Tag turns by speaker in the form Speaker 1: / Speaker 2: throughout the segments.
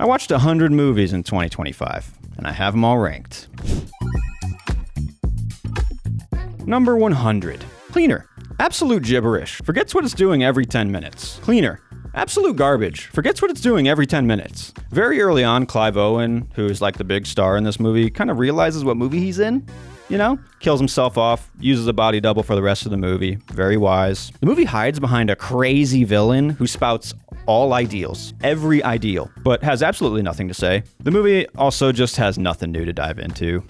Speaker 1: watched 100 movies in 2025, and I have them all ranked. Number 100. Cleaner. Absolute gibberish. Forgets what it's doing every 10 minutes. Cleaner. Absolute garbage. Forgets what it's doing every 10 minutes. Very early on, Clive Owen, who's like the big star in this movie, kind of realizes what movie he's in. You know? Kills himself off, uses a body double for the rest of the movie. Very wise. The movie hides behind a crazy villain who spouts all ideals. Every ideal. But has absolutely nothing to say. The movie also just has nothing new to dive into.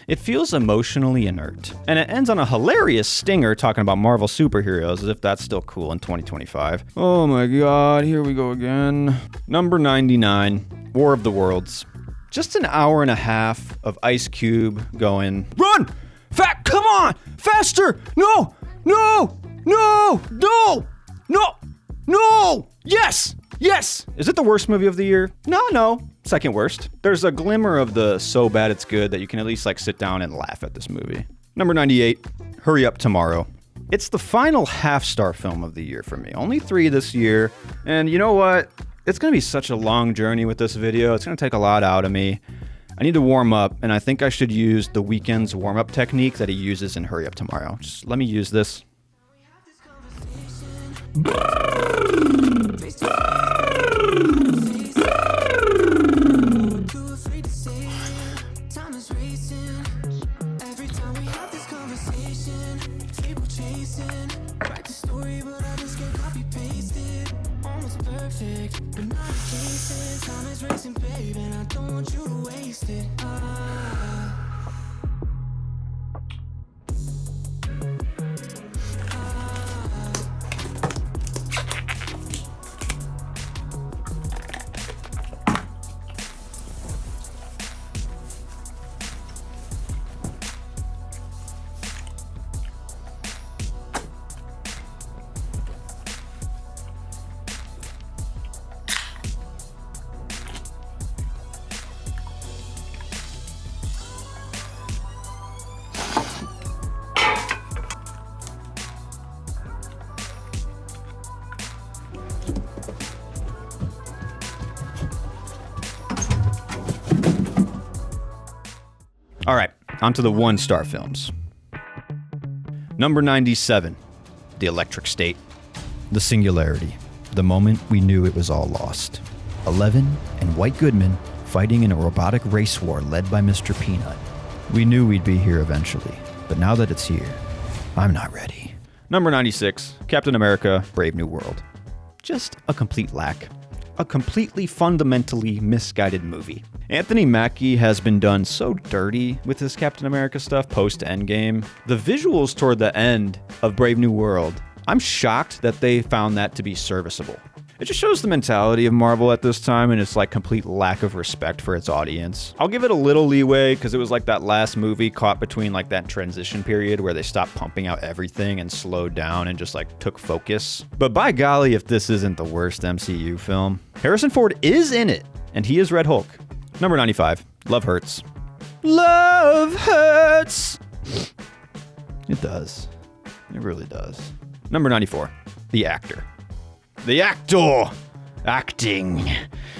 Speaker 1: It feels emotionally inert. And it ends on a hilarious stinger talking about Marvel superheroes as if that's still cool in 2025. Oh my god, here we go again. Number 99. War of the Worlds. Just an hour and a half of Ice Cube going, run! Come on! Faster! No! No! No! No! No! No! Yes! Yes! Is it the worst movie of the year? No. Second worst. There's a glimmer of the so bad it's good that you can at least like sit down and laugh at this movie. Number 98. Hurry Up Tomorrow. It's the final half-star film of the year for me. Only 3 this year. And you know what? It's going to be such a long journey with this video. It's going to take a lot out of me. I need to warm up, and I think I should use The Weeknd's warm-up technique that he uses in Hurry Up Tomorrow. Just let me use this. All right, on to the 1-star films. Number 97, The Electric State. The Singularity. The moment we knew it was all lost. Eleven and White Goodman fighting in a robotic race war led by Mr. Peanut. We knew we'd be here eventually, but now that it's here, I'm not ready. Number 96, Captain America, Brave New World. Just a complete lack. A completely fundamentally misguided movie. Anthony Mackie has been done so dirty with his Captain America stuff post-Endgame. The visuals toward the end of Brave New World, I'm shocked that they found that to be serviceable. It just shows the mentality of Marvel at this time and its like complete lack of respect for its audience. I'll give it a little leeway because it was like that last movie caught between like that transition period where they stopped pumping out everything and slowed down and just like took focus. But by golly, if this isn't the worst MCU film. Harrison Ford is in it and he is Red Hulk. Number 95, Love Hurts. Love hurts. It does. It really does. Number 94, The Actor. The actor! Acting.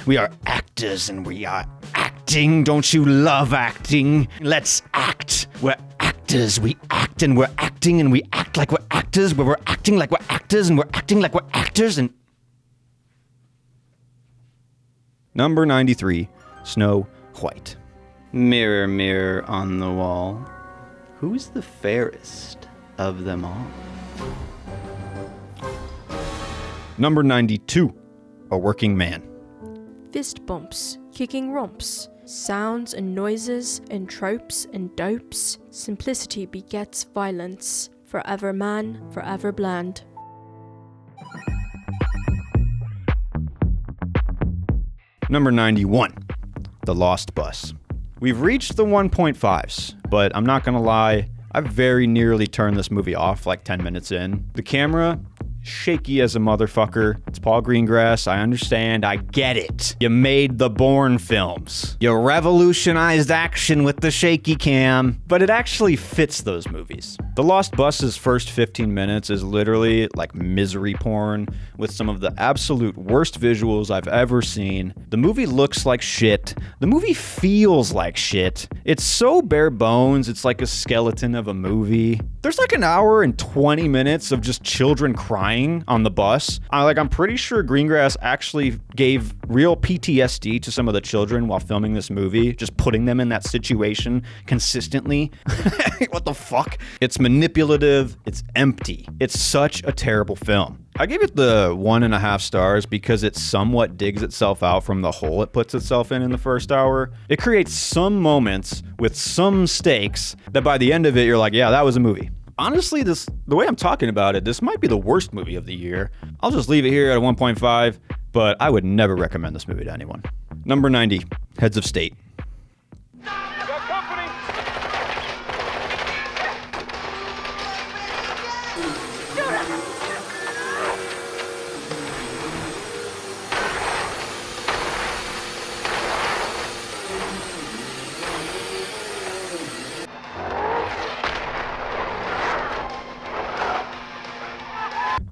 Speaker 1: We are actors and we are acting. Don't you love acting? Let's act. We're actors. We act and we're acting and we act like we're actors. We're acting like we're actors and we're acting like we're actors and... Number 93, Snow White. Mirror, mirror on the wall, who's the fairest of them all? Number 92, A Working Man.
Speaker 2: Fist bumps, kicking romps, sounds and noises and tropes and dopes. Simplicity begets violence. Forever man, forever bland.
Speaker 1: Number 91, The Lost Bus. We've reached the 1.5s, but I'm not gonna lie, I very nearly turned this movie off like 10 minutes in. The camera shaky as a motherfucker. It's Paul Greengrass. I understand. I get it. You made the Bourne films. You revolutionized action with the shaky cam. But it actually fits those movies. The Lost Bus's first 15 minutes is literally like misery porn with some of the absolute worst visuals I've ever seen. The movie looks like shit. The movie feels like shit. It's so bare bones. It's like a skeleton of a movie. There's like an hour and 20 minutes of just children crying on the bus. I'm pretty sure Greengrass actually gave real PTSD to some of the children while filming this movie, just putting them in that situation consistently. What the fuck? It's manipulative. It's empty. It's such a terrible film. I gave it the 1.5 stars because it somewhat digs itself out from the hole it puts itself in the first hour. It creates some moments with some stakes that by the end of it, you're like, yeah, that was a movie. Honestly, the way I'm talking about it, this might be the worst movie of the year. I'll just leave it here at a 1.5, but I would never recommend this movie to anyone. Number 90, Heads of State.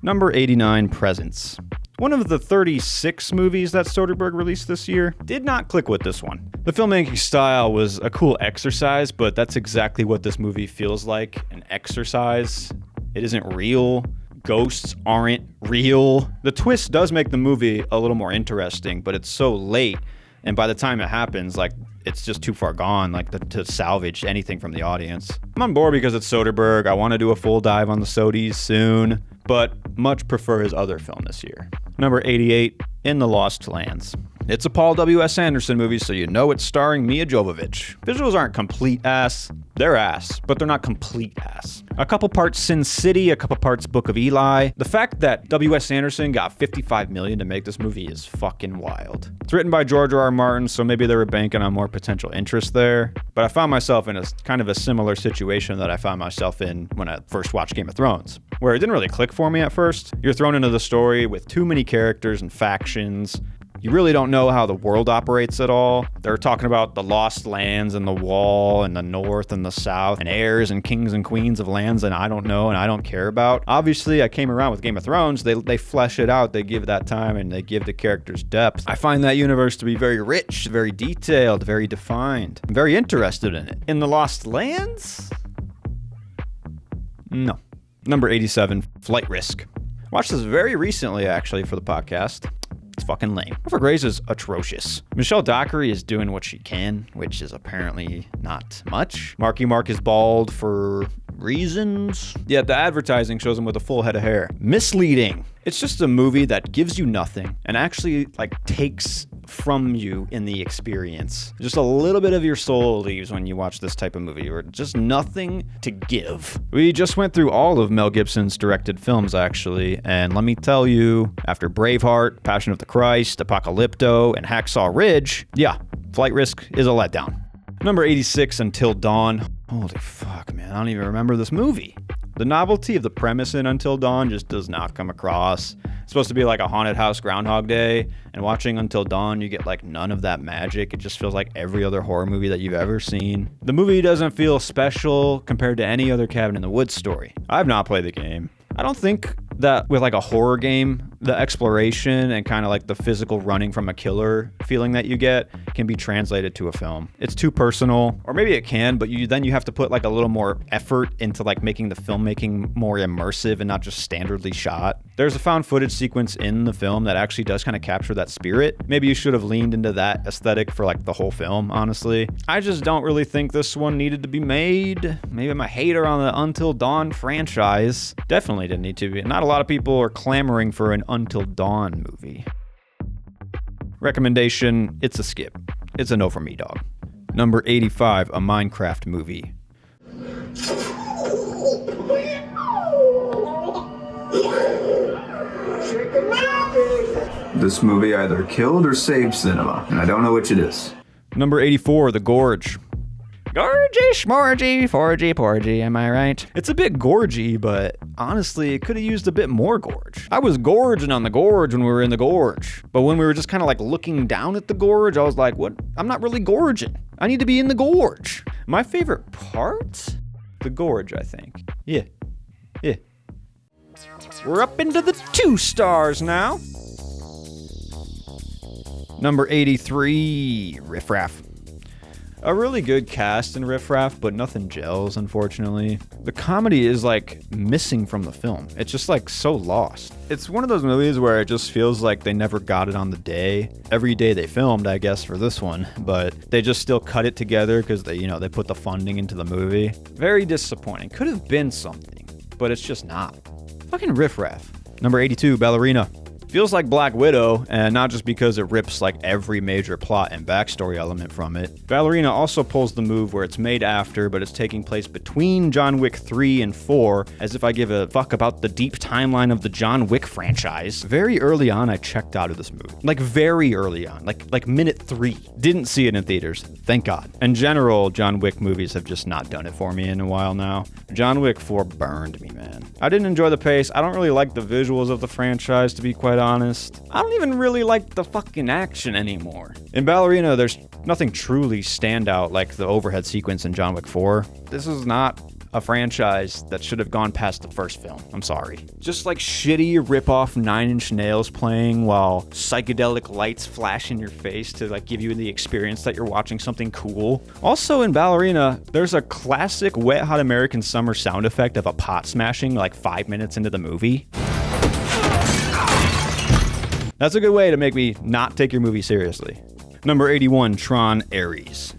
Speaker 1: Number 89, Presents. One of the 36 movies that Soderbergh released this year. Did not click with this one. The filmmaking style was a cool exercise, but that's exactly what this movie feels like, an exercise. It isn't real. Ghosts aren't real. The twist does make the movie a little more interesting, but it's so late, and by the time it happens, it's just too far gone, to salvage anything from the audience. I'm on board because it's Soderbergh. I want to do a full dive on the Sodies soon, but much prefer his other film this year. Number 88, In the Lost Lands. It's a Paul W.S. Anderson movie, so you know it's starring Mia Jovovich. Visuals aren't complete ass. They're ass, but they're not complete ass. A couple parts Sin City, a couple parts Book of Eli. The fact that W.S. Anderson got $55 million to make this movie is fucking wild. It's written by George R.R. Martin, so maybe they were banking on more potential interest there. But I found myself in a kind of a similar situation that I found myself in when I first watched Game of Thrones, where it didn't really click for me at first. You're thrown into the story with too many characters and factions. You really don't know how the world operates at all. They're talking about the lost lands and the wall and the north and the south and heirs and kings and queens of lands and I don't know and I don't care about. Obviously, I came around with Game of Thrones. They flesh it out. They give that time and they give the characters depth. I find that universe to be very rich, very detailed, very defined. I'm very interested in it. In the Lost Lands? No. Number 87, Flight Risk. Watched this very recently, actually, for the podcast. It's fucking lame. Topher Grace is atrocious. Michelle Dockery is doing what she can, which is apparently not much. Marky Mark is bald for reasons. Yet the advertising shows him with a full head of hair. Misleading. It's just a movie that gives you nothing and actually takes from you in the experience. Just a little bit of your soul leaves when you watch this type of movie, or just nothing to give. We just went through all of Mel Gibson's directed films, actually, and let me tell you, after Braveheart, Passion of the Christ, Apocalypto, and Hacksaw Ridge, yeah, Flight Risk is a letdown. Number 86, Until Dawn. Holy fuck, man, I don't even remember this movie. The novelty of the premise in Until Dawn just does not come across. It's supposed to be like a haunted house Groundhog Day, and watching Until Dawn, you get none of that magic. It just feels like every other horror movie that you've ever seen. The movie doesn't feel special compared to any other Cabin in the Woods story. I've not played the game. I don't think that with a horror game, the exploration and kind of the physical running from a killer feeling that you get can be translated to a film. It's too personal, or maybe it can, but then you have to put a little more effort into making the filmmaking more immersive and not just standardly shot. There's a found footage sequence in the film that actually does kind of capture that spirit. Maybe you should have leaned into that aesthetic for the whole film, honestly. I just don't really think this one needed to be made. Maybe I'm a hater on the Until Dawn franchise. Definitely didn't need to be. Not a lot of people are clamoring for an Until Dawn movie. Recommendation, it's a skip. It's a no for me, dog. Number 85, a Minecraft movie.
Speaker 3: This movie either killed or saved cinema, and I don't know which it is.
Speaker 1: Number 84, The Gorge. Gorgy, schmorgy, forgy, porgy, am I right? It's a bit gorgy, but honestly, it could have used a bit more gorge. I was gorging on the gorge when we were in the gorge, but when we were just kind of like looking down at the gorge, I was like, what? I'm not really gorging. I need to be in the gorge. My favorite part? The gorge, I think. Yeah. We're up into the 2 stars now. Number 83, Riff Raff. A really good cast in Riff Raff, but nothing gels, unfortunately. The comedy is like missing from the film. It's just like so lost. It's one of those movies where it just feels like they never got it on the day. Every day they filmed, I guess, for this one, but they just still cut it together because they put the funding into the movie. Very disappointing. Could have been something, but it's just not. Fucking Riff Raff. Number 82, Ballerina. Feels like Black Widow, and not just because it rips like every major plot and backstory element from it. Ballerina also pulls the move where it's made after, but it's taking place between John Wick 3 and 4, as if I give a fuck about the deep timeline of the John Wick franchise. Very early on, I checked out of this movie. Like very early on, like minute 3. Didn't see it in theaters, thank God. In general, John Wick movies have just not done it for me in a while now. John Wick 4 burned me, man. I didn't enjoy the pace. I don't really like the visuals of the franchise, to be quite honest. I don't even really like the fucking action anymore. In Ballerina, there's nothing truly standout like the overhead sequence in John Wick 4. This is not a franchise that should have gone past the first film. I'm sorry. Just like shitty rip-off Nine Inch Nails playing while psychedelic lights flash in your face to like give you the experience that you're watching something cool. Also in Ballerina, there's a classic Wet Hot American Summer sound effect of a pot smashing like 5 minutes into the movie. That's a good way to make me not take your movie seriously. Number 81, Tron Ares.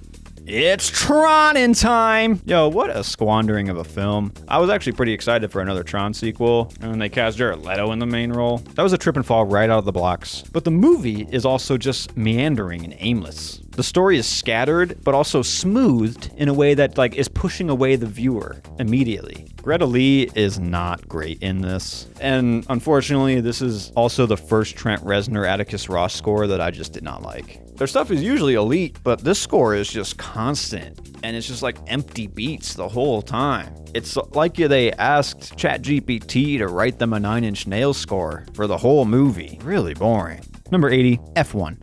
Speaker 1: It's Tron in time! Yo, what a squandering of a film. I was actually pretty excited for another Tron sequel, and then they cast Jared Leto in the main role. That was a trip and fall right out of the blocks. But the movie is also just meandering and aimless. The story is scattered, but also smoothed in a way that like is pushing away the viewer immediately. Greta Lee is not great in this. And unfortunately, this is also the first Trent Reznor Atticus Ross score that I just did not like. Their stuff is usually elite, but this score is just constant. And it's just like empty beats the whole time. It's like they asked ChatGPT to write them a Nine Inch Nails score for the whole movie. Really boring. Number 80, F1.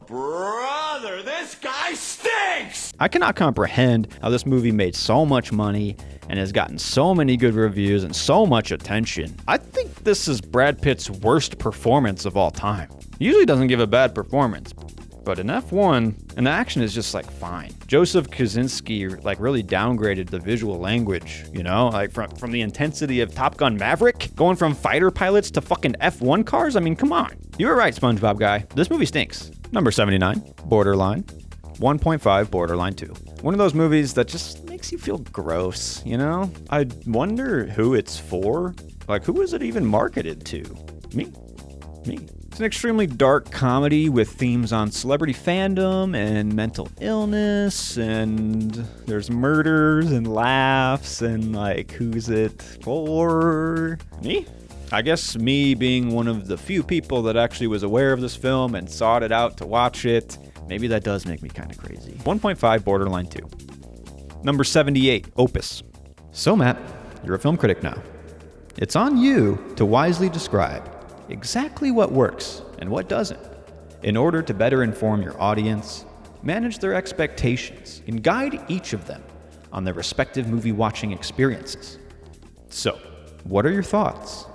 Speaker 3: Brother, this guy stinks!
Speaker 1: I cannot comprehend how this movie made so much money and has gotten so many good reviews and so much attention. I think this is Brad Pitt's worst performance of all time. He usually doesn't give a bad performance, but in F1, and the action is just like fine. Joseph Kosinski like really downgraded the visual language, you know, like from the intensity of Top Gun Maverick, going from fighter pilots to fucking F1 cars. I mean, come on. You were right, SpongeBob guy. This movie stinks. Number 79, Borderline. 1.5, Borderline 2. One of those movies that just makes you feel gross, you know? I wonder who it's for. Like, who is it even marketed to? Me. It's an extremely dark comedy with themes on celebrity fandom and mental illness, and there's murders and laughs, and like, who's it for? Me? I guess me being one of the few people that actually was aware of this film and sought it out to watch it, maybe that does make me kind of crazy. 1.5, Borderline 2. Number 78, Opus. So Matt, you're a film critic now. It's on you to wisely describe exactly what works and what doesn't in order to better inform your audience, manage their expectations, and guide each of them on their respective movie watching experiences. So, what are your thoughts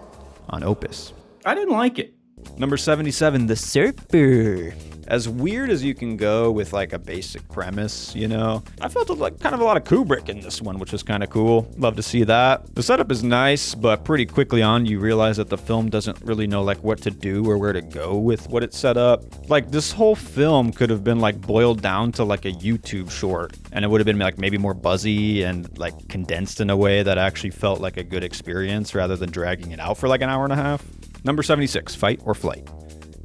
Speaker 1: on Opus? I didn't like it. Number 77, The Surfer. As weird as you can go with like a basic premise, you know, I felt like kind of a lot of Kubrick in this one, which was kind of cool. Love to see that. The setup is nice, but pretty quickly on you realize that the film doesn't really know like what to do or where to go with what it's set up. Like this whole film could have been like boiled down to like a YouTube short, and it would have been like maybe more buzzy and like condensed in a way that actually felt like a good experience rather than dragging it out for like an hour and a half. Number 76, Fight or Flight.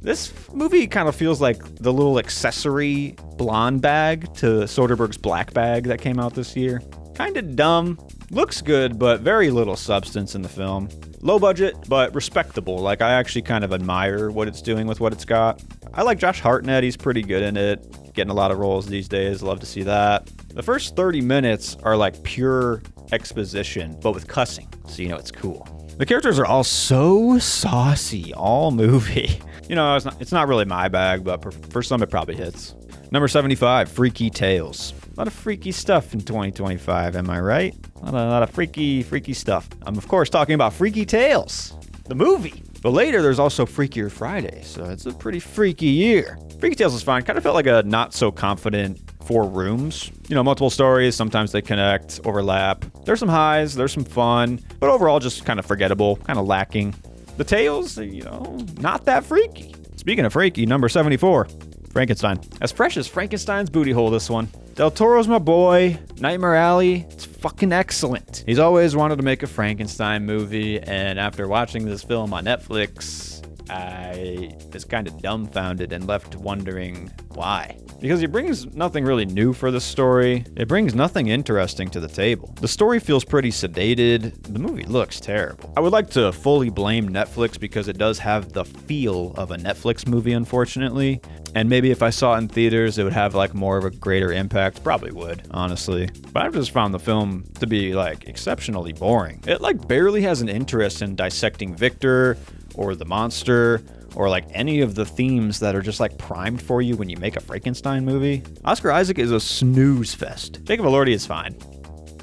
Speaker 1: This movie kind of feels like the little accessory blonde bag to Soderbergh's Black Bag that came out this year. Kind of dumb. Looks good, but very little substance in the film. Low budget, but respectable. Like, I actually kind of admire what it's doing with what it's got. I like Josh Hartnett. He's pretty good in it. Getting a lot of roles these days. Love to see that. The first 30 minutes are like pure exposition, but with cussing, so you know it's cool. The characters are all so saucy all movie. You know, it's not really my bag, but for some it probably hits. Number 75, Freaky Tales. A lot of freaky stuff in 2025, am I right? A lot of freaky stuff. I'm of course talking about Freaky Tales, the movie. But later there's also Freakier Friday, so it's a pretty freaky year. Freaky Tales is fine. Kind of felt like a not so confident 4 rooms. You know, multiple stories, sometimes they connect, overlap. There's some highs, there's some fun, but overall just kind of forgettable, kind of lacking. The tales, you know, not that freaky. Speaking of freaky, number 74, Frankenstein. As fresh as Frankenstein's booty hole, this one. Del Toro's my boy. Nightmare Alley, it's fucking excellent. He's always wanted to make a Frankenstein movie, and after watching this film on Netflix, I was kind of dumbfounded and left wondering why. Because he brings nothing really new for the story. It brings nothing interesting to the table. The story feels pretty sedated. The movie looks terrible. I would like to fully blame Netflix because it does have the feel of a Netflix movie, unfortunately. And maybe if I saw it in theaters, it would have like more of a greater impact. Probably would, honestly. But I've just found the film to be like exceptionally boring. It like barely has an interest in dissecting Victor or the monster, or like any of the themes that are just like primed for you when you make a Frankenstein movie. Oscar Isaac is a snooze fest. Jacob Elordi is fine.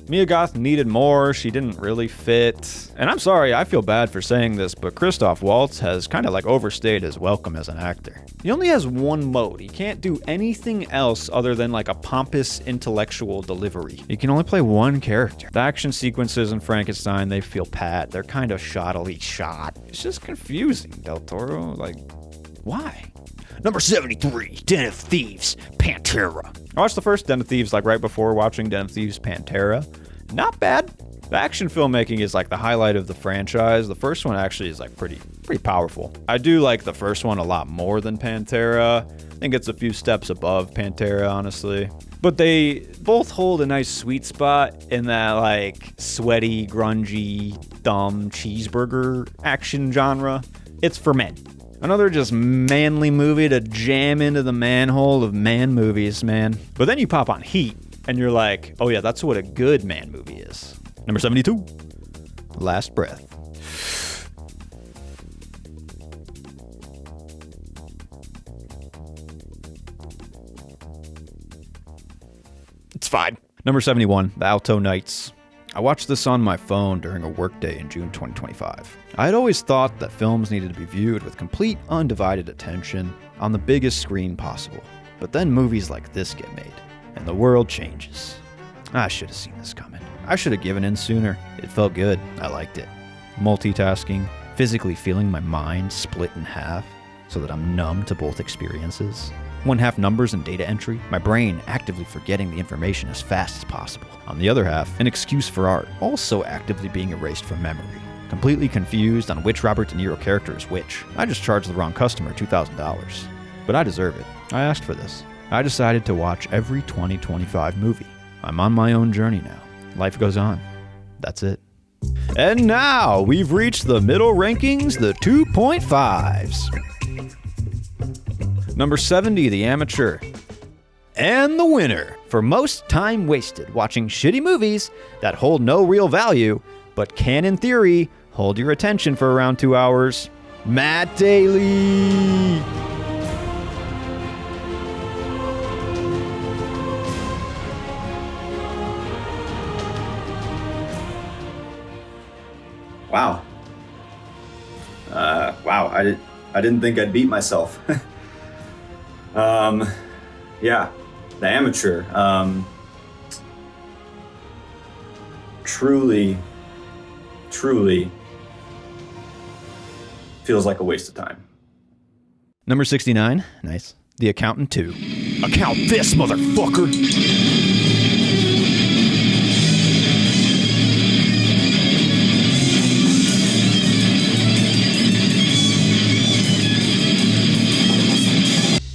Speaker 1: Mia Goth needed more, she didn't really fit. And I'm sorry, I feel bad for saying this, but Christoph Waltz has kind of like overstayed his welcome as an actor. He only has one mode. He can't do anything else other than like a pompous intellectual delivery. He can only play one character. The action sequences in Frankenstein, they feel pat. They're kind of shoddily shot. It's just confusing, Del Toro. Like, why? Number 73, Den of Thieves, Pantera. I watched the first Den of Thieves like right before watching Den of Thieves Pantera. Not bad. The action filmmaking is like the highlight of the franchise. The first one actually is like pretty powerful. I do like the first one a lot more than Pantera. I think it's a few steps above Pantera, honestly. But they both hold a nice sweet spot in that like sweaty, grungy, dumb cheeseburger action genre. It's for men. Another just manly movie to jam into the manhole of man movies, man. But then you pop on Heat, and you're like, oh yeah, that's what a good man movie is. Number 72, Last Breath. It's fine. Number 71, The Alto Knights. I watched this on my phone during a workday in June 2025. I had always thought that films needed to be viewed with complete, undivided attention on the biggest screen possible. But then movies like this get made, and the world changes. I should have seen this coming. I should have given in sooner. It felt good. I liked it. Multitasking, physically feeling my mind split in half so that I'm numb to both experiences. One half numbers and data entry, my brain actively forgetting the information as fast as possible. On the other half, an excuse for art, also actively being erased from memory. Completely confused on which Robert De Niro character is which. I just charged the wrong customer $2,000. But I deserve it. I asked for this. I decided to watch every 2025 movie. I'm on my own journey now. Life goes on. That's it. And now, we've reached the middle rankings, the 2.5s. Number 70, The Amateur. And the winner for most time wasted watching shitty movies that hold no real value, but can in theory hold your attention for around 2 hours, Matt Daly.
Speaker 4: Wow. Wow, I didn't think I'd beat myself. Yeah, The Amateur. Truly feels like a waste of time.
Speaker 1: Number 69, nice. The Accountant 2. Account this, motherfucker!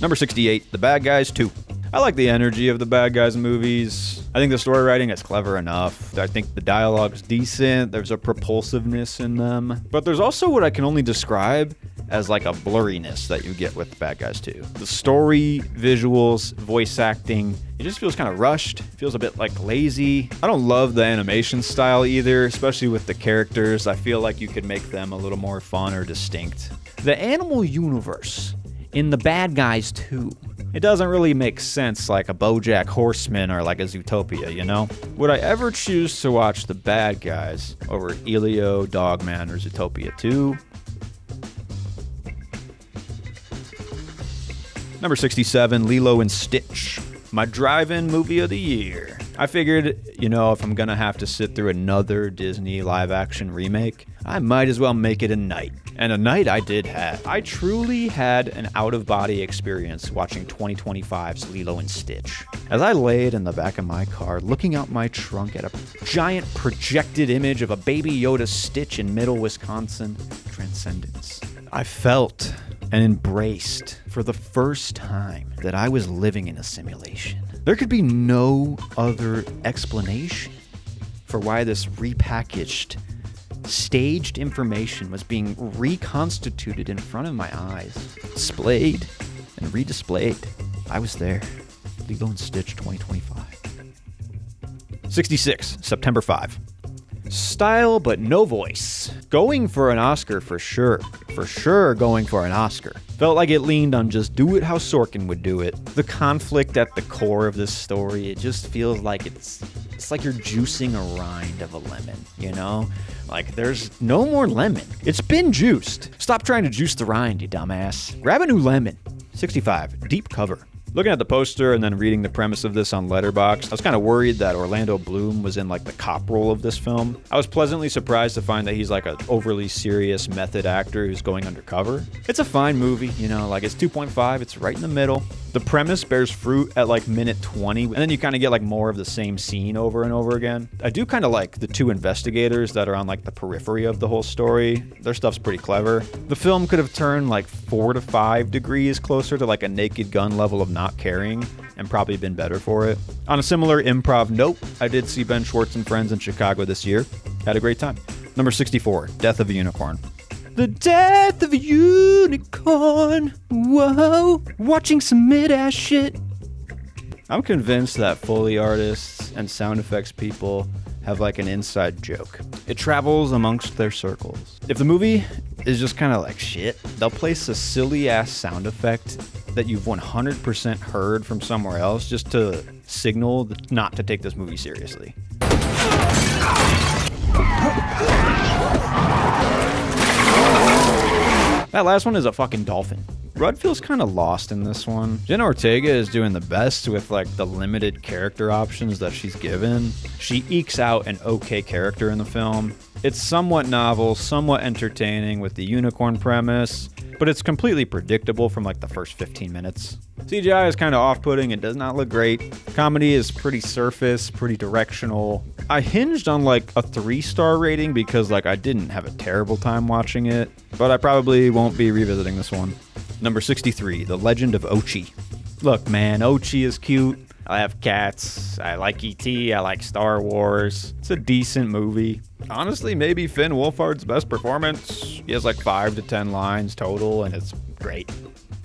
Speaker 1: Number 68, The Bad Guys 2. I like the energy of the Bad Guys movies. I think the story writing is clever enough. I think the dialogue's decent. There's a propulsiveness in them. But there's also what I can only describe as like a blurriness that you get with Bad Guys 2. The story, visuals, voice acting, it just feels kind of rushed. It feels a bit like lazy. I don't love the animation style either, especially with the characters. I feel like you could make them a little more fun or distinct. The animal universe in the Bad Guys 2, it doesn't really make sense like a BoJack Horseman or like a Zootopia, you know? Would I ever choose to watch the Bad Guys over Elio, Dogman, or Zootopia 2? Number 67, Lilo and Stitch. My drive-in movie of the year. I figured, you know, if I'm gonna have to sit through another Disney live-action remake, I might as well make it a night. And a night I did have. I truly had an out-of-body experience watching 2025's Lilo and Stitch. As I laid in the back of my car, looking out my trunk at a giant projected image of a Baby Yoda Stitch in Middle Wisconsin, transcendence. I felt and embraced for the first time that I was living in a simulation. There could be no other explanation for why this repackaged, staged information was being reconstituted in front of my eyes, displayed and redisplayed. I was there. Lilo and Stitch 2025. 66, September 5. Style but no voice. Going for an Oscar for sure. For sure going for an Oscar. Felt like it leaned on just do it how Sorkin would do it. The conflict at the core of this story, it just feels like it's like you're juicing a rind of a lemon, you know? Like there's no more lemon. It's been juiced. Stop trying to juice the rind, you dumbass. Grab a new lemon. 65, deep cover. Looking at the poster and then reading the premise of this on Letterboxd, I was kind of worried that Orlando Bloom was in like the cop role of this film. I was pleasantly surprised to find that he's like an overly serious method actor who's going undercover. It's a fine movie, you know, like it's 2.5, it's right in the middle. The premise bears fruit at like minute 20, and then you kind of get like more of the same scene over and over again. I do kind of like the two investigators that are on like the periphery of the whole story. Their stuff's pretty clever. The film could have turned like 4 to 5 degrees closer to like a Naked Gun level of not caring and probably been better for it. On a similar improv note, I did see Ben Schwartz and Friends in Chicago this year. Had a great time. Number 64, Death of a Unicorn. The death of a unicorn. Whoa. Watching some mid-ass shit. I'm convinced that Foley artists and sound effects people have like an inside joke. It travels amongst their circles. If the movie is just kind of like shit, they'll place a silly ass sound effect that you've 100% heard from somewhere else just to signal not to take this movie seriously. That last one is a fucking dolphin. Rudd feels kind of lost in this one. Jenna Ortega is doing the best with like the limited character options that she's given. She ekes out an okay character in the film. It's somewhat novel, somewhat entertaining with the unicorn premise, but it's completely predictable from like the first 15 minutes. CGI is kind of off-putting and does not look great. Comedy is pretty surface, pretty directional. I hinged on like a 3-star rating because like I didn't have a terrible time watching it, but I probably won't be revisiting this one. Number 63, The Legend of Ochi. Look, man, Ochi is cute. I have cats. I like E.T. I like Star Wars. It's a decent movie. Honestly, maybe Finn Wolfhard's best performance. He has like 5 to 10 lines total, and it's great.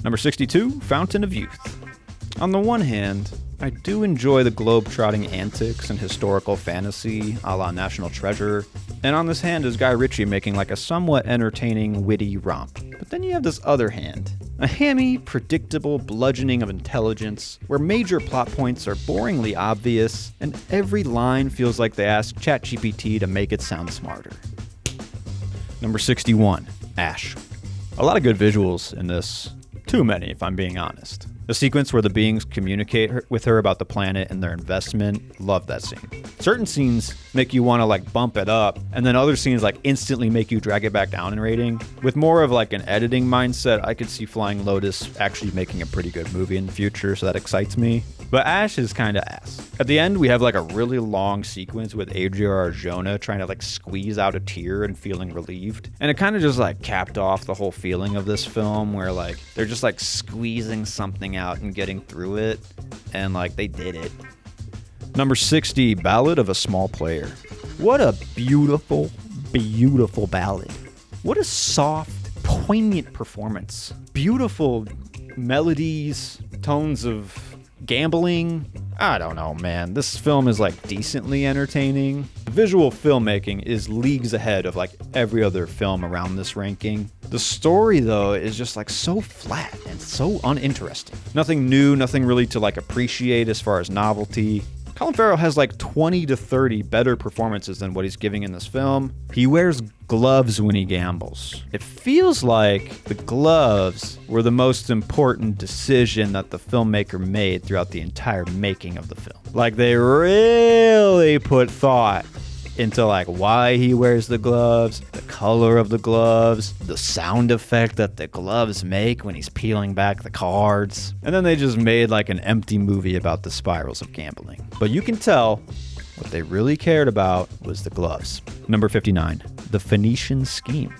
Speaker 1: Number 62, Fountain of Youth. On the one hand, I do enjoy the globe-trotting antics and historical fantasy a la National Treasure, and on this hand is Guy Ritchie making like a somewhat entertaining, witty romp. But then you have this other hand, a hammy, predictable bludgeoning of intelligence, where major plot points are boringly obvious, and every line feels like they asked ChatGPT to make it sound smarter. Number 61, Ash. A lot of good visuals in this. Too many, if I'm being honest. The sequence where the beings communicate with her about the planet and their investment, love that scene. Certain scenes make you want to like bump it up, and then other scenes like instantly make you drag it back down in rating. With more of like an editing mindset, I could see Flying Lotus actually making a pretty good movie in the future, so that excites me. But Ash is kind of ass. At the end, we have like a really long sequence with Adria Arjona trying to like squeeze out a tear and feeling relieved. And it kind of just like capped off the whole feeling of this film where like they're just like squeezing something out and getting through it. And like they did it. Number 60, Ballad of a Small Player. What a beautiful, beautiful ballad. What a soft, poignant performance. Beautiful melodies, tones of gambling. I don't know, man. This film is like decently entertaining. The visual filmmaking is leagues ahead of like every other film around this ranking. The story, though, is just like so flat and so uninteresting. Nothing new, nothing really to like appreciate as far as novelty. Colin Farrell has like 20 to 30 better performances than what he's giving in this film. He wears gloves when he gambles. It feels like the gloves were the most important decision that the filmmaker made throughout the entire making of the film. Like they really put thought into like why he wears the gloves, the color of the gloves, the sound effect that the gloves make when he's peeling back the cards. And then they just made like an empty movie about the spirals of gambling. But you can tell what they really cared about was the gloves. Number 59, The Phoenician Scheme.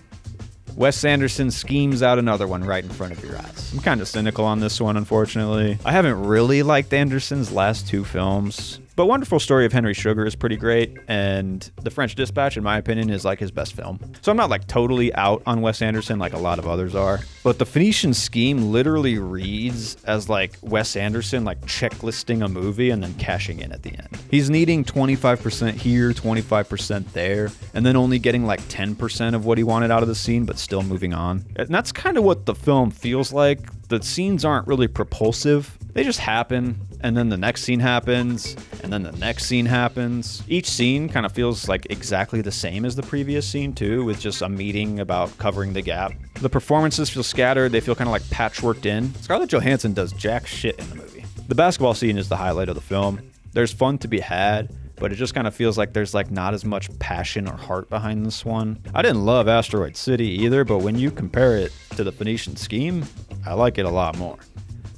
Speaker 1: Wes Anderson schemes out another one right in front of your eyes. I'm kind of cynical on this one, unfortunately. I haven't really liked Anderson's last two films, but Wonderful Story of Henry Sugar is pretty great, and The French Dispatch, in my opinion, is like his best film. So I'm not like totally out on Wes Anderson like a lot of others are, but The Phoenician Scheme literally reads as like Wes Anderson like checklisting a movie and then cashing in at the end. He's needing 25% here, 25% there, and then only getting like 10% of what he wanted out of the scene, but still moving on. And that's kind of what the film feels like. The scenes aren't really propulsive. They just happen, and then the next scene happens, and then the next scene happens. Each scene kind of feels like exactly the same as the previous scene too, with just a meeting about covering the gap. The performances feel scattered. They feel kind of like patchworked in. Scarlett Johansson does jack shit in the movie. The basketball scene is the highlight of the film. There's fun to be had, but it just kind of feels like there's like not as much passion or heart behind this one. I didn't love Asteroid City either, but when you compare it to The Phoenician Scheme, I like it a lot more.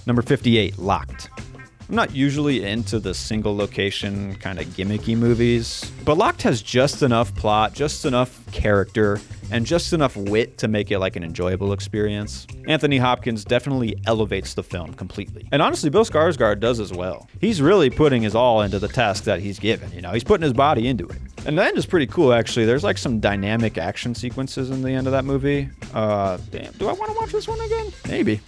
Speaker 1: Number 58, Locked. I'm not usually into the single location kind of gimmicky movies, but Locked has just enough plot, just enough character, and just enough wit to make it like an enjoyable experience. Anthony Hopkins definitely elevates the film completely. And honestly, Bill Skarsgård does as well. He's really putting his all into the task that he's given, you know, he's putting his body into it. And the end is pretty cool, actually. There's like some dynamic action sequences in the end of that movie. Damn, do I want to watch this one again? Maybe.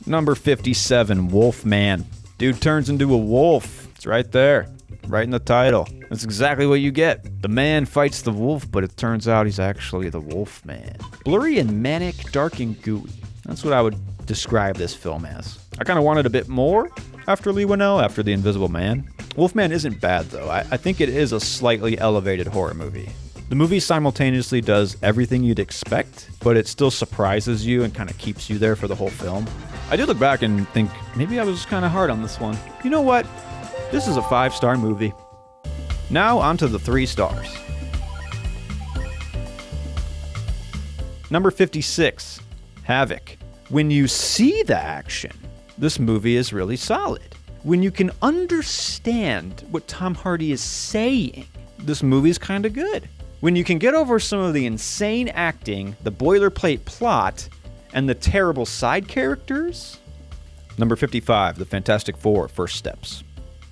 Speaker 1: Number 57, Wolf Man. Dude turns into a wolf. It's right there. Right in the title. That's exactly what you get. The man fights the wolf, but it turns out he's actually the Wolf Man. Blurry and manic, dark and gooey. That's what I would describe this film as. I kind of wanted a bit more after Lee Winnell, after The Invisible Man. Wolfman isn't bad, though. I think it is a slightly elevated horror movie. The movie simultaneously does everything you'd expect, but it still surprises you and kind of keeps you there for the whole film. I do look back and think, maybe I was kind of hard on this one. You know what? This is a 5-star movie. Now onto the 3 stars. Number 56, Havoc. When you see the action, this movie is really solid. When you can understand what Tom Hardy is saying, this movie is kind of good. When you can get over some of the insane acting, the boilerplate plot, and the terrible side characters. Number 55, The Fantastic Four, First Steps.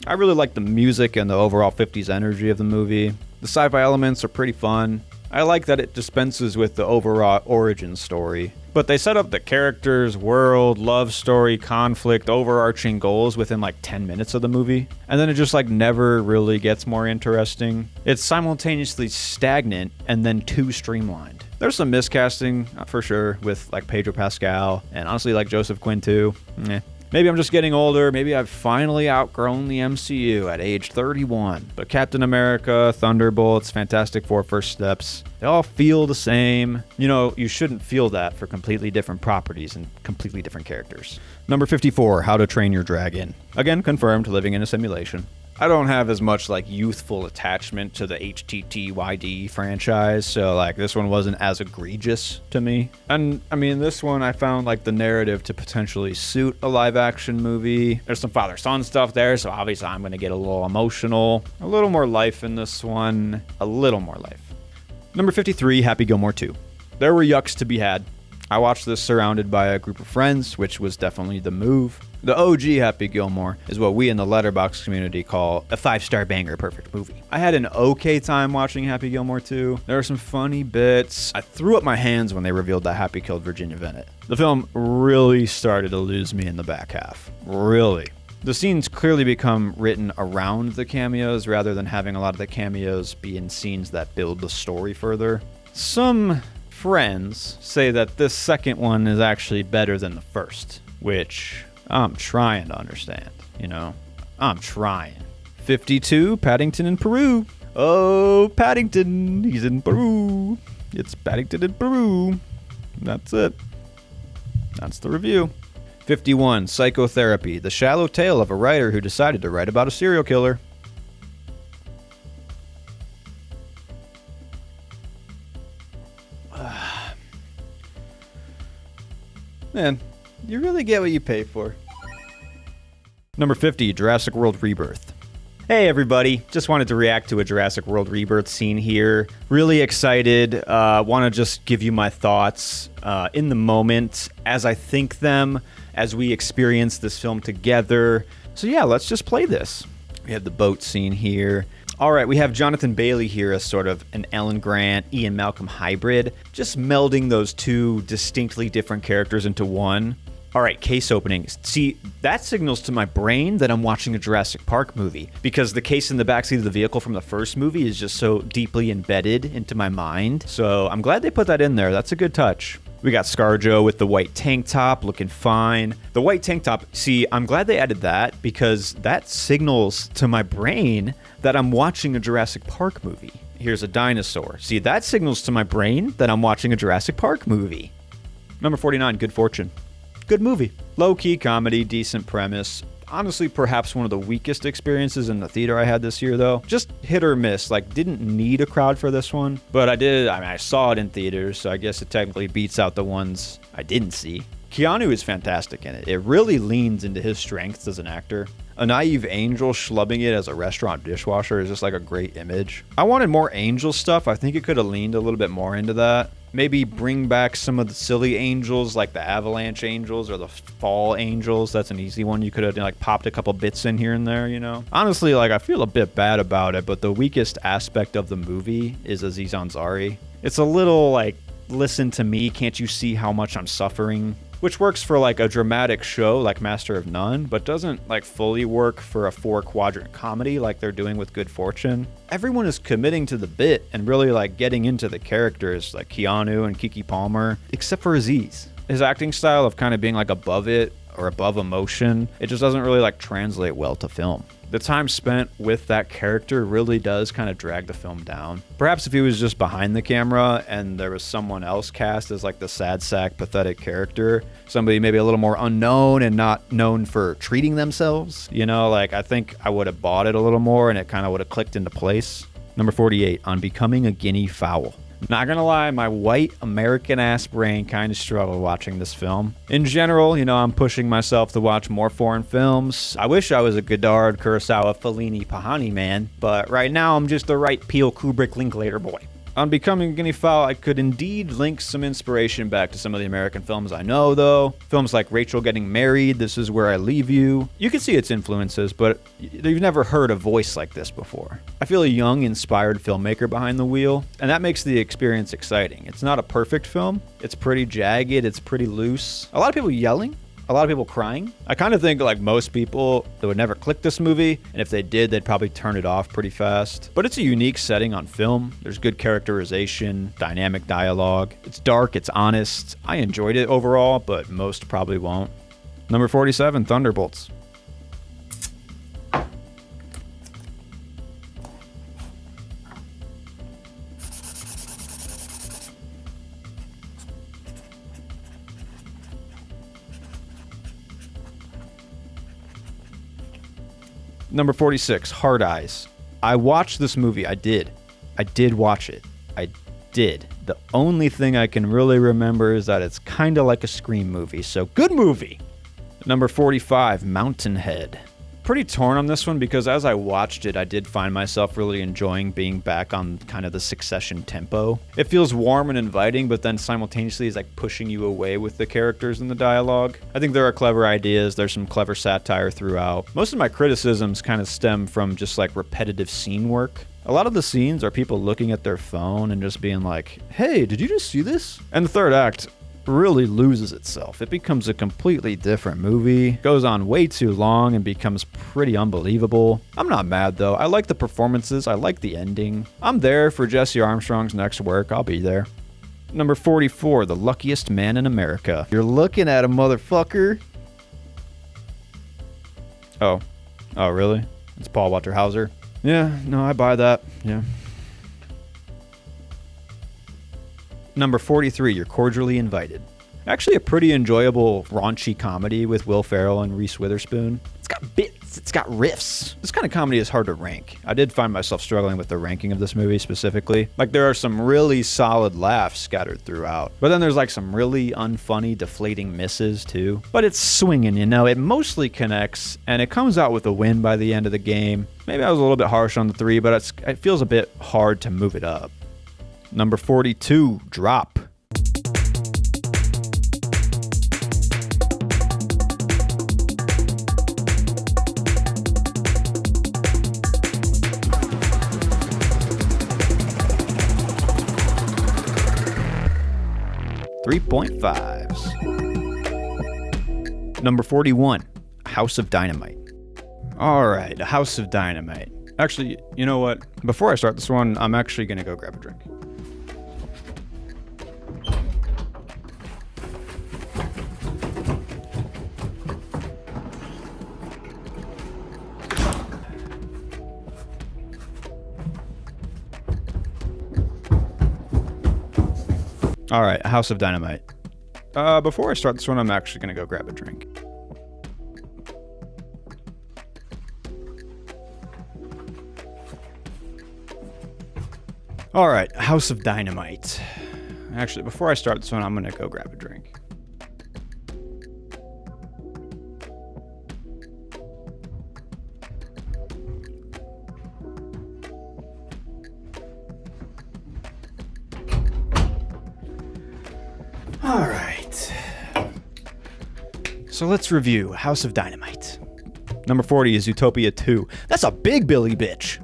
Speaker 1: I really like the music and the overall 50s energy of the movie. The sci-fi elements are pretty fun. I like that it dispenses with the overall origin story. But they set up the characters, world, love story, conflict, overarching goals within like 10 minutes of the movie. And then it just like never really gets more interesting. It's simultaneously stagnant and then too streamlined. There's some miscasting for sure with like Pedro Pascal and honestly like Joseph Quinn too. Maybe I'm just getting older. Maybe I've finally outgrown the MCU at age 31. But Captain America, Thunderbolts, Fantastic Four, First Steps, they all feel the same. You know, you shouldn't feel that for completely different properties and completely different characters. Number 54, How to Train Your Dragon. Again, confirmed, living in a simulation. I don't have as much like youthful attachment to the HTTYD franchise, so like this one wasn't as egregious to me. And I mean, this one I found like the narrative to potentially suit a live action movie. There's some father-son stuff there, so obviously I'm gonna get a little emotional. A little more life in this one, a little more life. Number 53, Happy Gilmore 2. There were yucks to be had. I watched this surrounded by a group of friends, which was definitely the move. The OG Happy Gilmore is what we in the Letterboxd community call a 5-star banger perfect movie. I had an okay time watching Happy Gilmore 2. There were some funny bits. I threw up my hands when they revealed that Happy killed Virginia Bennett. The film really started to lose me in the back half. Really. The scenes clearly become written around the cameos rather than having a lot of the cameos be in scenes that build the story further. Some friends say that this second one is actually better than the first, which I'm trying to understand, I'm trying. 52, Paddington in Peru. Oh, Paddington, he's in Peru. It's Paddington in Peru. That's it. That's the review. 51, Psychotherapy, the shallow tale of a writer who decided to write about a serial killer. Man, you really get what you pay for. Number 50, Jurassic World Rebirth. Hey everybody, just wanted to react to a Jurassic World Rebirth scene here. Really excited, want to just give you my thoughts in the moment as I think them, as we experience this film together. So yeah, let's just play this. We have the boat scene here. All right, we have Jonathan Bailey here as sort of an Alan Grant, Ian Malcolm hybrid, just melding those two distinctly different characters into one. All right, case opening. See, that signals to my brain that I'm watching a Jurassic Park movie because the case in the backseat of the vehicle from the first movie is just so deeply embedded into my mind. So I'm glad they put that in there. That's a good touch. We got ScarJo with the white tank top looking fine. The white tank top, see, I'm glad they added that because that signals to my brain that I'm watching a Jurassic Park movie. Here's a dinosaur. See, that signals to my brain that I'm watching a Jurassic Park movie. Number 49, Good Fortune. Good movie. Low-key comedy, decent premise. Honestly, perhaps one of the weakest experiences in the theater I had this year, though. Just hit or miss. Like, didn't need a crowd for this one. But I saw it in theaters, so I guess it technically beats out the ones I didn't see. Keanu is fantastic in it. It really leans into his strengths as an actor. A naive angel schlubbing it as a restaurant dishwasher is just like a great image. I wanted more angel stuff. I think it could have leaned a little bit more into that. Maybe bring back some of the silly angels like the avalanche angels or the fall angels. That's an easy one. You could have popped a couple bits in here and there, Honestly, I feel a bit bad about it, but the weakest aspect of the movie is Aziz Ansari. It's a little listen to me, can't you see how much I'm suffering? Which works for a dramatic show like Master of None, but doesn't fully work for a 4-quadrant comedy like they're doing with Good Fortune. Everyone is committing to the bit and really getting into the characters like Keanu and Keke Palmer, except for Aziz. His acting style of kind of being above it or above emotion, it just doesn't really translate well to film. The time spent with that character really does kind of drag the film down. Perhaps if he was just behind the camera and there was someone else cast as the sad sack pathetic character, somebody maybe a little more unknown and not known for treating themselves, I think I would have bought it a little more and it kind of would have clicked into place. Number 48, On Becoming a Guinea Fowl. Not gonna lie, my white American-ass brain kind of struggled watching this film. In general, I'm pushing myself to watch more foreign films. I wish I was a Godard, Kurosawa, Fellini, Pahani man, but right now I'm just the right Peele, Kubrick, Linklater boy. On Becoming a Guinea Fowl, I could indeed link some inspiration back to some of the American films I know, though. Films like Rachel Getting Married, This Is Where I Leave You. You can see its influences, but you've never heard a voice like this before. I feel a young, inspired filmmaker behind the wheel, and that makes the experience exciting. It's not a perfect film. It's pretty jagged. It's pretty loose. A lot of people yelling. A lot of people crying. I kind of think most people, they would never click this movie, and if they did, they'd probably turn it off pretty fast. But it's a unique setting on film. There's good characterization, dynamic dialogue. It's dark, it's honest. I enjoyed it overall, but most probably won't. Number 47, Thunderbolts. Number 46, Hard Eyes. I watched this movie. I did watch it. I did. The only thing I can really remember is that it's kind of like a Scream movie. So good movie. Number 45, Mountainhead. pretty torn on this one because as I watched it, I did find myself really enjoying being back on kind of the Succession tempo. It feels warm and inviting, but then simultaneously is like pushing you away with the characters and the dialogue. I think there are clever ideas. There's some clever satire throughout. Most of my criticisms kind of stem from just like repetitive scene work. A lot of the scenes are people looking at their phone and just being like, hey, did you just see this? And the third act really loses itself. It becomes a completely different movie, goes on way too long and becomes pretty unbelievable. I'm not mad though. I like the performances. I like the ending. I'm there for Jesse Armstrong's next work. I'll be there. Number 44, The Luckiest Man in America. You're looking at a motherfucker. Oh, really? It's Paul Walter Hauser. Yeah, no, I buy that. Yeah. Number 43, You're Cordially Invited. Actually a pretty enjoyable raunchy comedy with Will Ferrell and Reese Witherspoon. It's got bits, it's got riffs. This kind of comedy is hard to rank. I did find myself struggling with the ranking of this movie specifically. Like there are some really solid laughs scattered throughout, but then there's like some really unfunny, deflating misses too. But it's swinging, you know, it mostly connects and it comes out with a win by the end of the game. Maybe I was a little bit harsh on the 3, but it feels a bit hard to move it up. Number 42, Drop. .5s. Number 41, House of Dynamite. All right, House of Dynamite. Actually, you know what? Before I start this one, I'm actually going to go grab a drink. All right, House of Dynamite. Before I start this one, I'm actually going to go grab a drink. All right, House of Dynamite. Actually, before I start this one, I'm going to go grab a drink. All right. So let's review House of Dynamite. Number 40 is Zootopia 2. That's a big Billy bitch.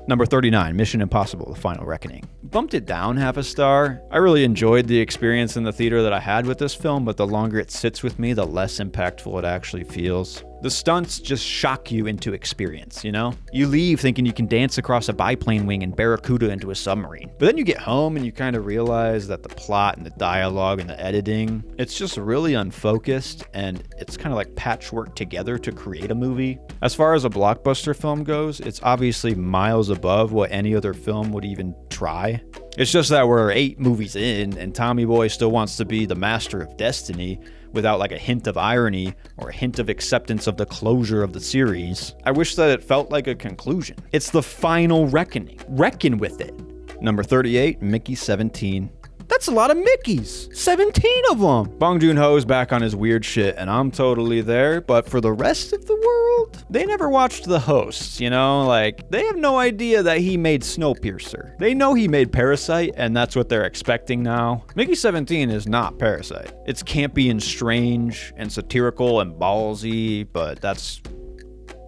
Speaker 1: Number 39, Mission Impossible: The Final Reckoning. Bumped it down half a star. I really enjoyed the experience in the theater that I had with this film, but the longer it sits with me, the less impactful it actually feels. The stunts just shock you into experience, you know? You leave thinking you can dance across a biplane wing and barracuda into a submarine. But then you get home and you kind of realize that the plot and the dialogue and the editing, it's just really unfocused and it's kind of like patchwork together to create a movie. As far as a blockbuster film goes, it's obviously miles above what any other film would even try. It's just that we're 8 movies in and Tommy Boy still wants to be the master of destiny without like a hint of irony or a hint of acceptance of the closure of the series. I wish that it felt like a conclusion. It's the final reckoning. Reckon with it. Number 38, Mickey 17. That's a lot of Mickeys. 17 of them. Bong Joon-ho is back on his weird shit, and I'm totally there. But for the rest of the world, they never watched The Hosts, you know? Like, they have no idea that he made Snowpiercer. They know he made Parasite, and that's what they're expecting now. Mickey 17 is not Parasite. It's campy and strange and satirical and ballsy, but that's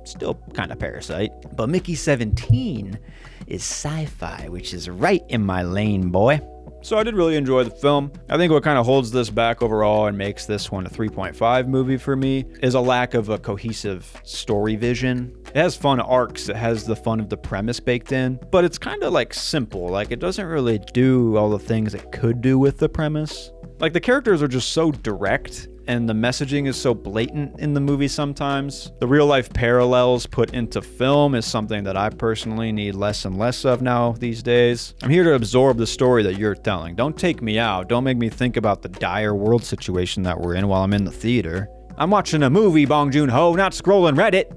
Speaker 1: still kind of Parasite. But Mickey 17 is sci-fi, which is right in my lane, boy. So I did really enjoy the film. I think what kind of holds this back overall and makes this one a 3.5 movie for me is a lack of a cohesive story vision. It has fun arcs, it has the fun of the premise baked in, but it's kind of like simple. Like it doesn't really do all the things it could do with the premise. Like the characters are just so direct and the messaging is so blatant in the movie sometimes. The real life parallels put into film is something that I personally need less and less of now these days. I'm here to absorb the story that you're telling. Don't take me out. Don't make me think about the dire world situation that we're in while I'm in the theater. I'm watching a movie, Bong Joon-ho, not scrolling Reddit.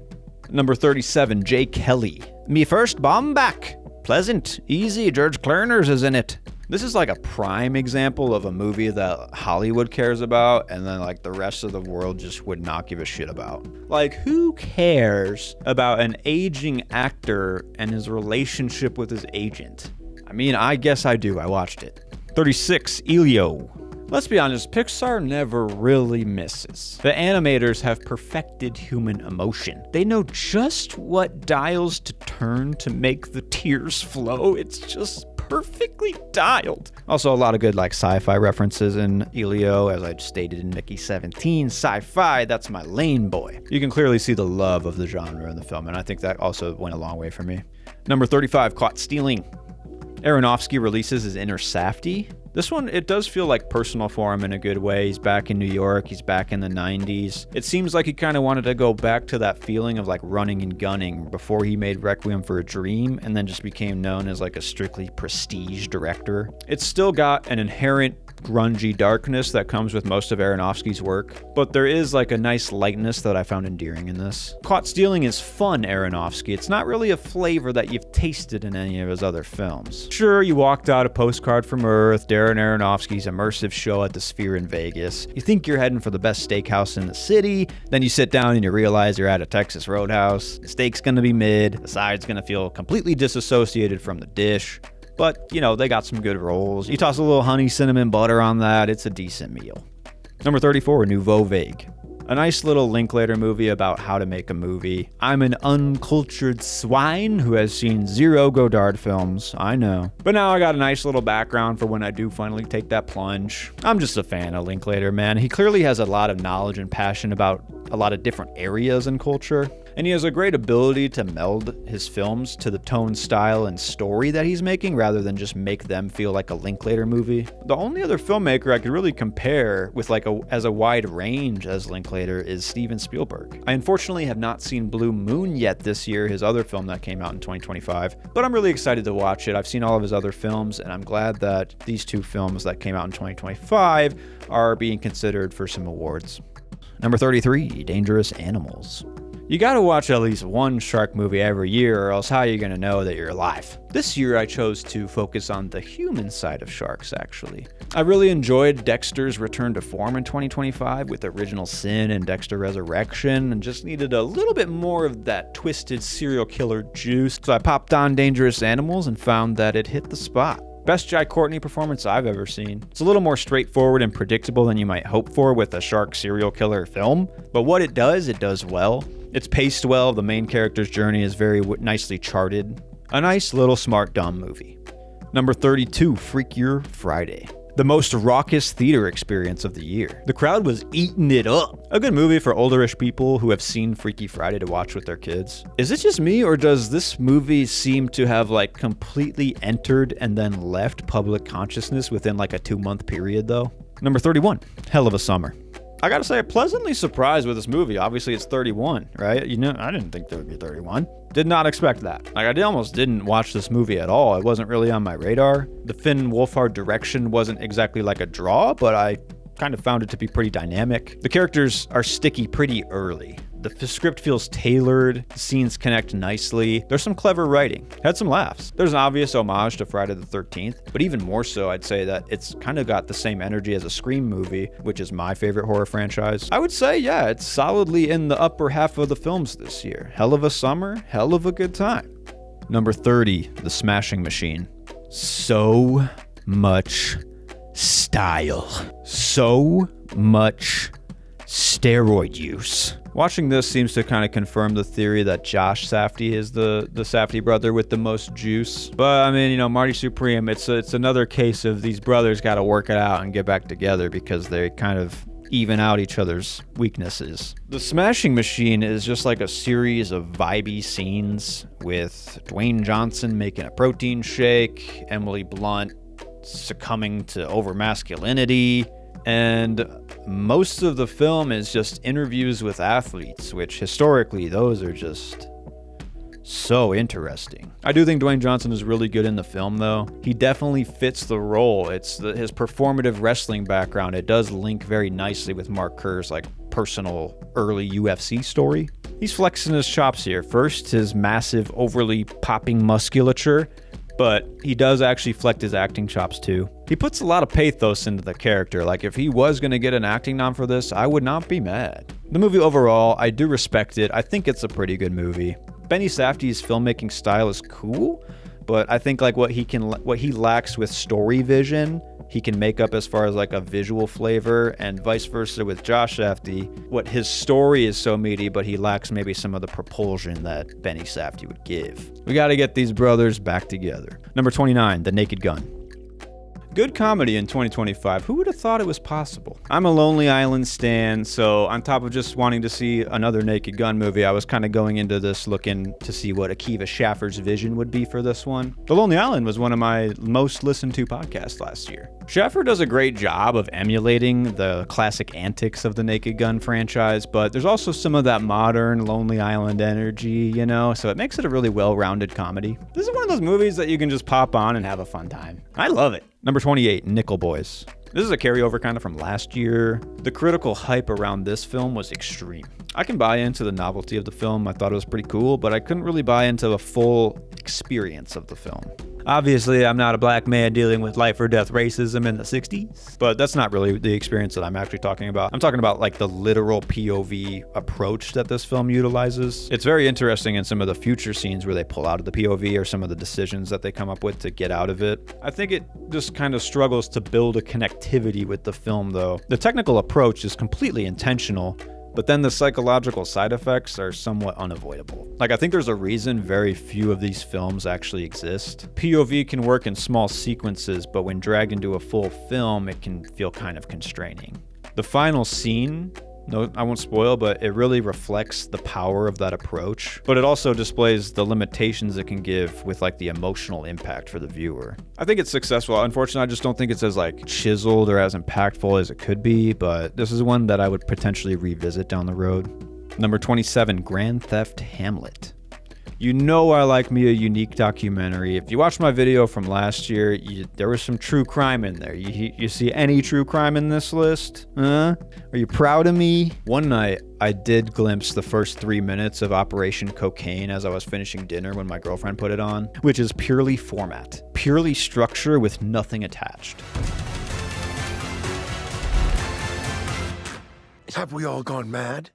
Speaker 1: Number 37, Jay Kelly. Me first bomb back. Pleasant, easy, George Clooney's is in it. This is like a prime example of a movie that Hollywood cares about and then like the rest of the world just would not give a shit about. Like, who cares about an aging actor and his relationship with his agent? I mean, I guess I do. I watched it. 36, Elio. Let's be honest, Pixar never really misses. The animators have perfected human emotion. They know just what dials to turn to make the tears flow. It's just perfectly dialed. Also, a lot of good like sci-fi references in Elio, as I stated in Mickey 17. Sci-fi, that's my lane, boy. You can clearly see the love of the genre in the film, and I think that also went a long way for me. Number 35, Caught Stealing. Aronofsky releases his inner Safdie. This one, it does feel like personal for him in a good way. He's back in New York. He's back in the 90s. It seems like he kind of wanted to go back to that feeling of like running and gunning before he made Requiem for a Dream and then just became known as like a strictly prestige director. It's still got an inherent grungy darkness that comes with most of Aronofsky's work, but there is like a nice lightness that I found endearing in this. Caught Stealing is fun Aronofsky. It's not really a flavor that you've tasted in any of his other films. Sure, you walked out A Postcard from Earth, Darren Aronofsky's immersive show at the Sphere in Vegas. You think you're heading for the best steakhouse in the city, then you sit down and you realize you're at a Texas Roadhouse. The steak's gonna be mid, the side's gonna feel completely disassociated from the dish. But, you know, they got some good rolls. You toss a little honey cinnamon butter on that, it's a decent meal. Number 34, Nouvelle Vague. A nice little Linklater movie about how to make a movie. I'm an uncultured swine who has seen 0 Godard films, I know. But now I got a nice little background for when I do finally take that plunge. I'm just a fan of Linklater, man. He clearly has a lot of knowledge and passion about a lot of different areas in culture. And he has a great ability to meld his films to the tone, style, and story that he's making rather than just make them feel like a Linklater movie. The only other filmmaker I could really compare with like as a wide range as Linklater is Steven Spielberg. I unfortunately have not seen Blue Moon yet this year, his other film that came out in 2025, but I'm really excited to watch it. I've seen all of his other films, and I'm glad that these 2 films that came out in 2025 are being considered for some awards. Number 33, Dangerous Animals. You gotta watch at least one shark movie every year, or else how are you gonna know that you're alive? This year I chose to focus on the human side of sharks, actually. I really enjoyed Dexter's return to form in 2025 with Original Sin and Dexter Resurrection, and just needed a little bit more of that twisted serial killer juice. So I popped on Dangerous Animals and found that it hit the spot. Best Jai Courtney performance I've ever seen. It's a little more straightforward and predictable than you might hope for with a shark serial killer film, but what it does well. It's paced well, the main character's journey is very nicely charted. A nice little smart dumb movie. Number 32, Freakier Friday. The most raucous theater experience of the year. The crowd was eating it up. A good movie for olderish people who have seen Freaky Friday to watch with their kids. Is it just me, or does this movie seem to have like completely entered and then left public consciousness within like a 2-month period though? Number 31, Hell of a Summer. I gotta say, I'm pleasantly surprised with this movie. Obviously, it's 31, right? You know, I didn't think there would be 31. Did not expect that. Like, I almost didn't watch this movie at all. It wasn't really on my radar. The Finn Wolfhard direction wasn't exactly like a draw, but I kind of found it to be pretty dynamic. The characters are sticky pretty early. The script feels tailored, the scenes connect nicely, there's some clever writing, had some laughs. There's an obvious homage to Friday the 13th, but even more so I'd say that it's kind of got the same energy as a Scream movie, which is my favorite horror franchise. I would say, yeah, it's solidly in the upper half of the films this year. Hell of a summer, hell of a good time. Number 30, The Smashing Machine. So much style. So much steroid use. Watching this seems to kind of confirm the theory that Josh Safdie is the Safdie brother with the most juice. But I mean, you know, Marty Supreme, it's another case of these brothers got to work it out and get back together because they kind of even out each other's weaknesses. The Smashing Machine is just like a series of vibey scenes with Dwayne Johnson making a protein shake, Emily Blunt succumbing to over-masculinity, and most of the film is just interviews with athletes, which historically, those are just so interesting. I do think Dwayne Johnson is really good in the film, though. He definitely fits the role. It's his performative wrestling background. It does link very nicely with Mark Kerr's like personal early UFC story. He's flexing his chops here. First, his massive, overly popping musculature, but he does actually flex his acting chops too. He puts a lot of pathos into the character. Like, if he was going to get an acting nom for this, I would not be mad. The movie overall, I do respect it. I think it's a pretty good movie. Benny Safdie's filmmaking style is cool, but I think like what he lacks with story vision, he can make up as far as like a visual flavor, and vice versa with Josh Safdie. What his story is so meaty, but he lacks maybe some of the propulsion that Benny Safdie would give. We got to get these brothers back together. Number 29, The Naked Gun. Good comedy in 2025. Who would have thought it was possible? I'm a Lonely Island stan, so on top of just wanting to see another Naked Gun movie, I was kind of going into this looking to see what Akiva Schaffer's vision would be for this one. The Lonely Island was one of my most listened to podcasts last year. Schaffer does a great job of emulating the classic antics of the Naked Gun franchise, but there's also some of that modern Lonely Island energy, you know, so it makes it a really well-rounded comedy. This is one of those movies that you can just pop on and have a fun time. I love it. Number 28, Nickel Boys. This is a carryover kind of from last year. The critical hype around this film was extreme. I can buy into the novelty of the film. I thought it was pretty cool, but I couldn't really buy into the full experience of the film. Obviously, I'm not a black man dealing with life or death racism in the 60s, but that's not really the experience that I'm actually talking about. I'm talking about like the literal POV approach that this film utilizes. It's very interesting in some of the future scenes where they pull out of the POV or some of the decisions that they come up with to get out of it. I think it just kind of struggles to build a connectivity with the film though. The technical approach is completely intentional, but then the psychological side effects are somewhat unavoidable. Like, I think there's a reason very few of these films actually exist. POV can work in small sequences, but when dragged into a full film, it can feel kind of constraining. The final scene, no, I won't spoil, but it really reflects the power of that approach, but it also displays the limitations it can give with like the emotional impact for the viewer. I think it's successful. Unfortunately, I just don't think it's as like chiseled or as impactful as it could be, but this is one that I would potentially revisit down the road. Number 27, Grand Theft Hamlet. You know I like me a unique documentary. If you watched my video from last year, there was some true crime in there. You see any true crime in this list? Are you proud of me? One night, I did glimpse the first 3 minutes of Operation Cocaine as I was finishing dinner when my girlfriend put it on, which is purely format, purely structure with nothing attached.
Speaker 5: Have we all gone mad?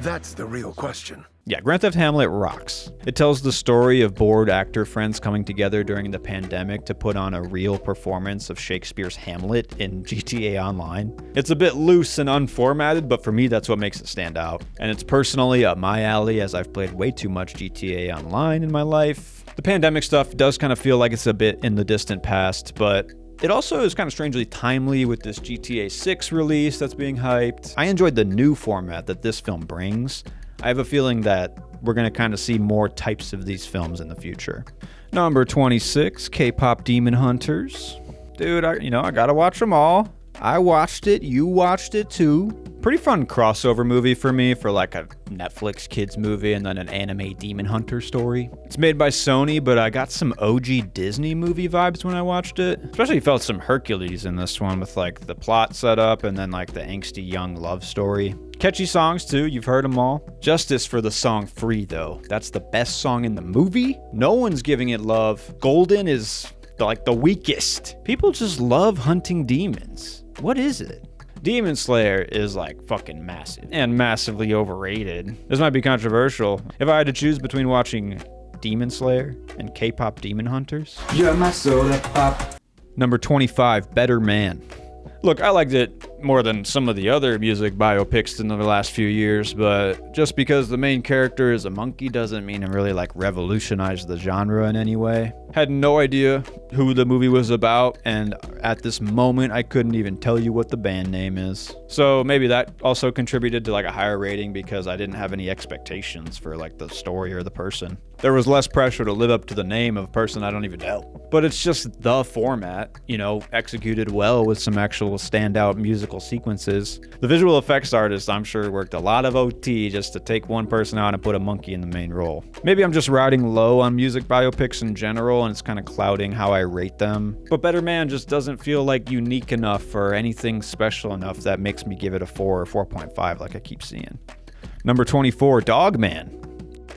Speaker 5: That's the real question.
Speaker 1: Yeah, Grand Theft Hamlet rocks. It tells the story of bored actor friends coming together during the pandemic to put on a real performance of Shakespeare's Hamlet in GTA Online. It's a bit loose and unformatted, but for me that's what makes it stand out. And it's personally up my alley as I've played way too much GTA Online in my life. The pandemic stuff does kind of feel like it's a bit in the distant past, but it also is kind of strangely timely with this GTA 6 release that's being hyped. I enjoyed the new format that this film brings. I have a feeling that we're going to kind of see more types of these films in the future. Number 26, K-pop Demon Hunters. Dude, I gotta watch them all. I watched it, you watched it too. Pretty fun crossover movie for me, for like a Netflix kids movie and then an anime Demon Hunter story. It's made by Sony, but I got some OG Disney movie vibes when I watched it. Especially felt some Hercules in this one with like the plot setup and then like the angsty young love story. Catchy songs too, you've heard them all. Justice for the song Free though. That's the best song in the movie. No one's giving it love. Golden is like the weakest. People just love hunting demons. What is it? Demon Slayer is like fucking massive and massively overrated. This might be controversial. If I had to choose between watching Demon Slayer and K-pop Demon Hunters.
Speaker 3: You're my soda pop.
Speaker 1: Number 25, Better Man. Look, I liked it more than some of the other music biopics in the last few years, but just because the main character is a monkey doesn't mean it really like revolutionized the genre in any way. Had no idea who the movie was about, and at this moment I couldn't even tell you what the band name is. So maybe that also contributed to like a higher rating because I didn't have any expectations for like the story or the person. There was less pressure to live up to the name of a person I don't even know. But it's just the format, executed well with some actual standout musical sequences. The visual effects artist, I'm sure, worked a lot of OT just to take one person out and put a monkey in the main role. Maybe I'm just riding low on music biopics in general and it's kind of clouding how I rate them. But Better Man just doesn't feel like unique enough or anything special enough that makes me give it a 4 or 4.5 like I keep seeing. Number 24, Dog Man.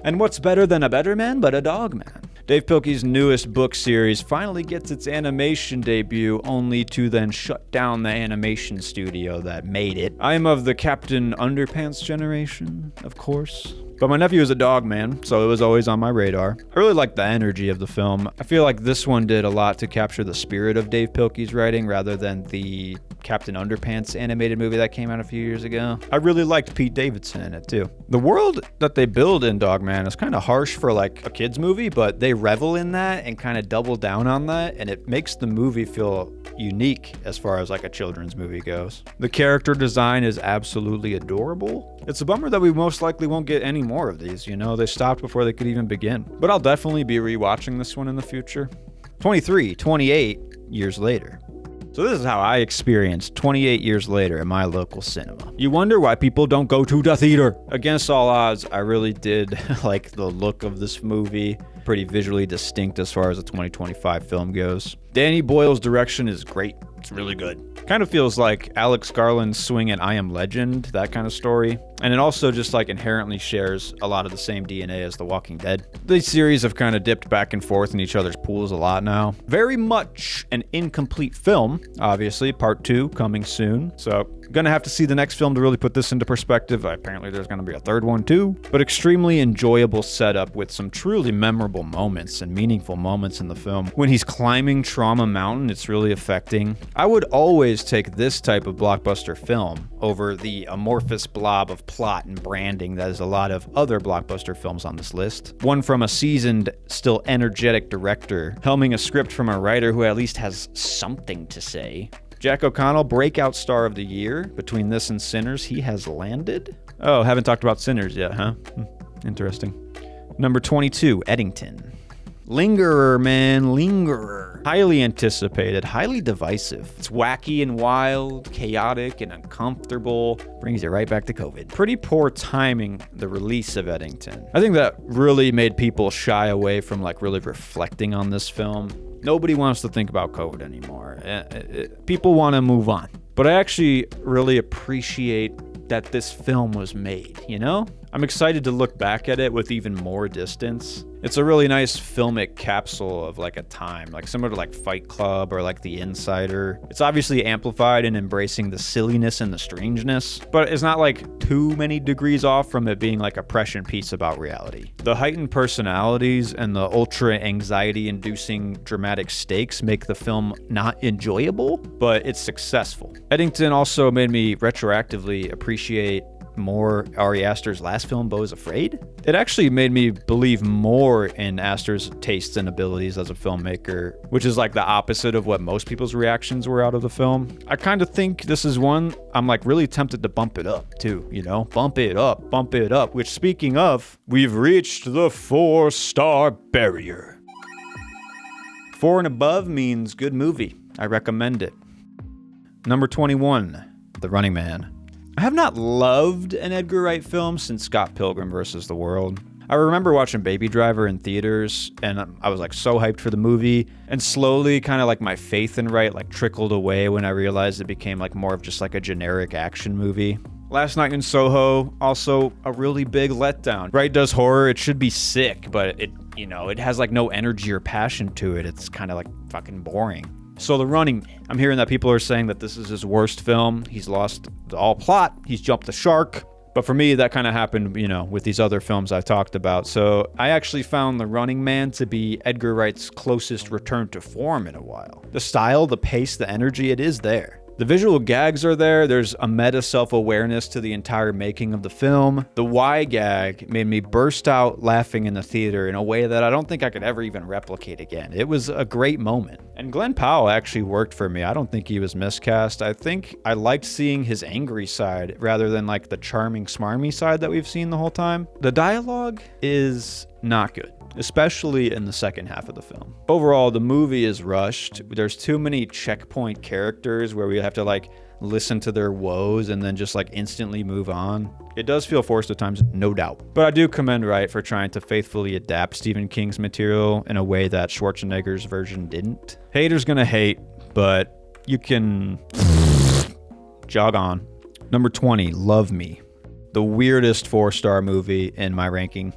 Speaker 1: And what's better than a better man but a dog man? Dave Pilkey's newest book series finally gets its animation debut, only to then shut down the animation studio that made it. I am of the Captain Underpants generation, of course. But my nephew is a dog man, so it was always on my radar. I really like the energy of the film. I feel like this one did a lot to capture the spirit of Dave Pilkey's writing rather than the Captain Underpants animated movie that came out a few years ago. I really liked Pete Davidson in it too. The world that they build in Dogman is kind of harsh for like a kid's movie, but they revel in that and kind of double down on that, and it makes the movie feel unique as far as like a children's movie goes. The character design is absolutely adorable. It's a bummer that we most likely won't get any more of these, you know, they stopped before they could even begin. But I'll definitely be rewatching this one in the future. 28 years later. So this is how I experienced 28 years later in my local cinema. You wonder why people don't go to the theater. Against all odds, I really did like the look of this movie. Pretty visually distinct as far as the 2025 film goes. Danny Boyle's direction is great. It's really good. Kind of feels like Alex Garland's swing at I Am Legend, that kind of story. And it also just like inherently shares a lot of the same DNA as The Walking Dead. These series have kind of dipped back and forth in each other's pools a lot now. Very much an incomplete film, obviously. Part 2 coming soon. So gonna have to see the next film to really put this into perspective. Apparently there's gonna be a third one too. But extremely enjoyable setup with some truly memorable moments and meaningful moments in the film. When he's climbing Trauma Mountain, it's really affecting. I would always take this type of blockbuster film over the amorphous blob of plot and branding that is a lot of other blockbuster films on this list. One from a seasoned, still energetic director, helming a script from a writer who at least has something to say. Jack O'Connell, breakout star of the year. Between this and Sinners, he has landed. Oh, haven't talked about Sinners yet, huh? Interesting. Number 22, Eddington. Lingerer, man, lingerer. Highly anticipated, highly divisive. It's wacky and wild, chaotic and uncomfortable. Brings you right back to COVID. Pretty poor timing, the release of Eddington. I think that really made people shy away from like really reflecting on this film. Nobody wants to think about COVID anymore. People want to move on. But I actually really appreciate that this film was made, you know? I'm excited to look back at it with even more distance. It's a really nice filmic capsule of like a time, like similar to like Fight Club or like The Insider. It's obviously amplified in embracing the silliness and the strangeness, but it's not like too many degrees off from it being like a prescient piece about reality. The heightened personalities and the ultra anxiety-inducing dramatic stakes make the film not enjoyable, but it's successful. Eddington also made me retroactively appreciate more Ari Aster's last film, Beau is Afraid. It actually made me believe more in Aster's tastes and abilities as a filmmaker, which is like the opposite of what most people's reactions were out of the film. I kind of think this is one I'm like really tempted to bump it up too, you know? Bump it up, which speaking of, we've reached the 4-star barrier. 4 and above means good movie. I recommend it. Number 21, The Running Man. I have not loved an Edgar Wright film since Scott Pilgrim vs. the World. I remember watching Baby Driver in theaters, and I was like so hyped for the movie, and slowly kind of like my faith in Wright like trickled away when I realized it became like more of just like a generic action movie. Last Night in Soho, also a really big letdown. Wright does horror, it should be sick, but it has like no energy or passion to it. It's kind of like fucking boring. So The Running Man. I'm hearing that people are saying that this is his worst film. He's lost all plot. He's jumped the shark. But for me, that kind of happened, with these other films I've talked about. So I actually found The Running Man to be Edgar Wright's closest return to form in a while. The style, the pace, the energy, it is there. The visual gags are there. There's a meta self-awareness to the entire making of the film. The Y gag made me burst out laughing in the theater in a way that I don't think I could ever even replicate again. It was a great moment. And Glenn Powell actually worked for me. I don't think he was miscast. I think I liked seeing his angry side rather than like the charming, smarmy side that we've seen the whole time. The dialogue is not good, especially in the second half of the film. Overall, the movie is rushed. There's too many checkpoint characters where we have to like listen to their woes and then just like instantly move on. It does feel forced at times, no doubt. But I do commend Wright for trying to faithfully adapt Stephen King's material in a way that Schwarzenegger's version didn't. Haters gonna hate, but you can jog on. Number 20, Love Me. The the weirdest 4-star movie in my ranking.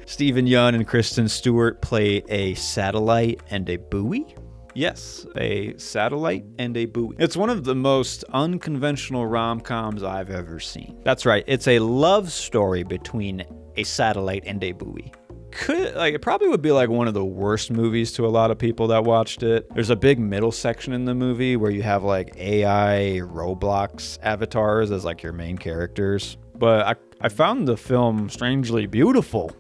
Speaker 1: Stephen Yeun and Kristen Stewart play a satellite and a buoy. Yes, a satellite and a buoy. It's one of the most unconventional rom-coms I've ever seen. That's right, it's a love story between a satellite and a buoy. It probably would be like one of the worst movies to a lot of people that watched it. There's a big middle section in the movie where you have like AI Roblox avatars as like your main characters. But I found the film strangely beautiful.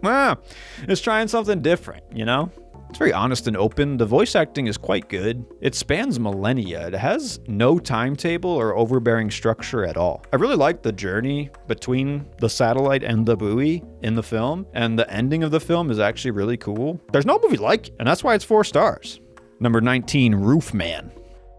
Speaker 1: It's trying something different, you know? It's very honest and open. The voice acting is quite good. It spans millennia. It has no timetable or overbearing structure at all. I really like the journey between the satellite and the buoy in the film, and the ending of the film is actually really cool. There's no movie like it, and that's why it's 4 stars. Number 19, Roof Man.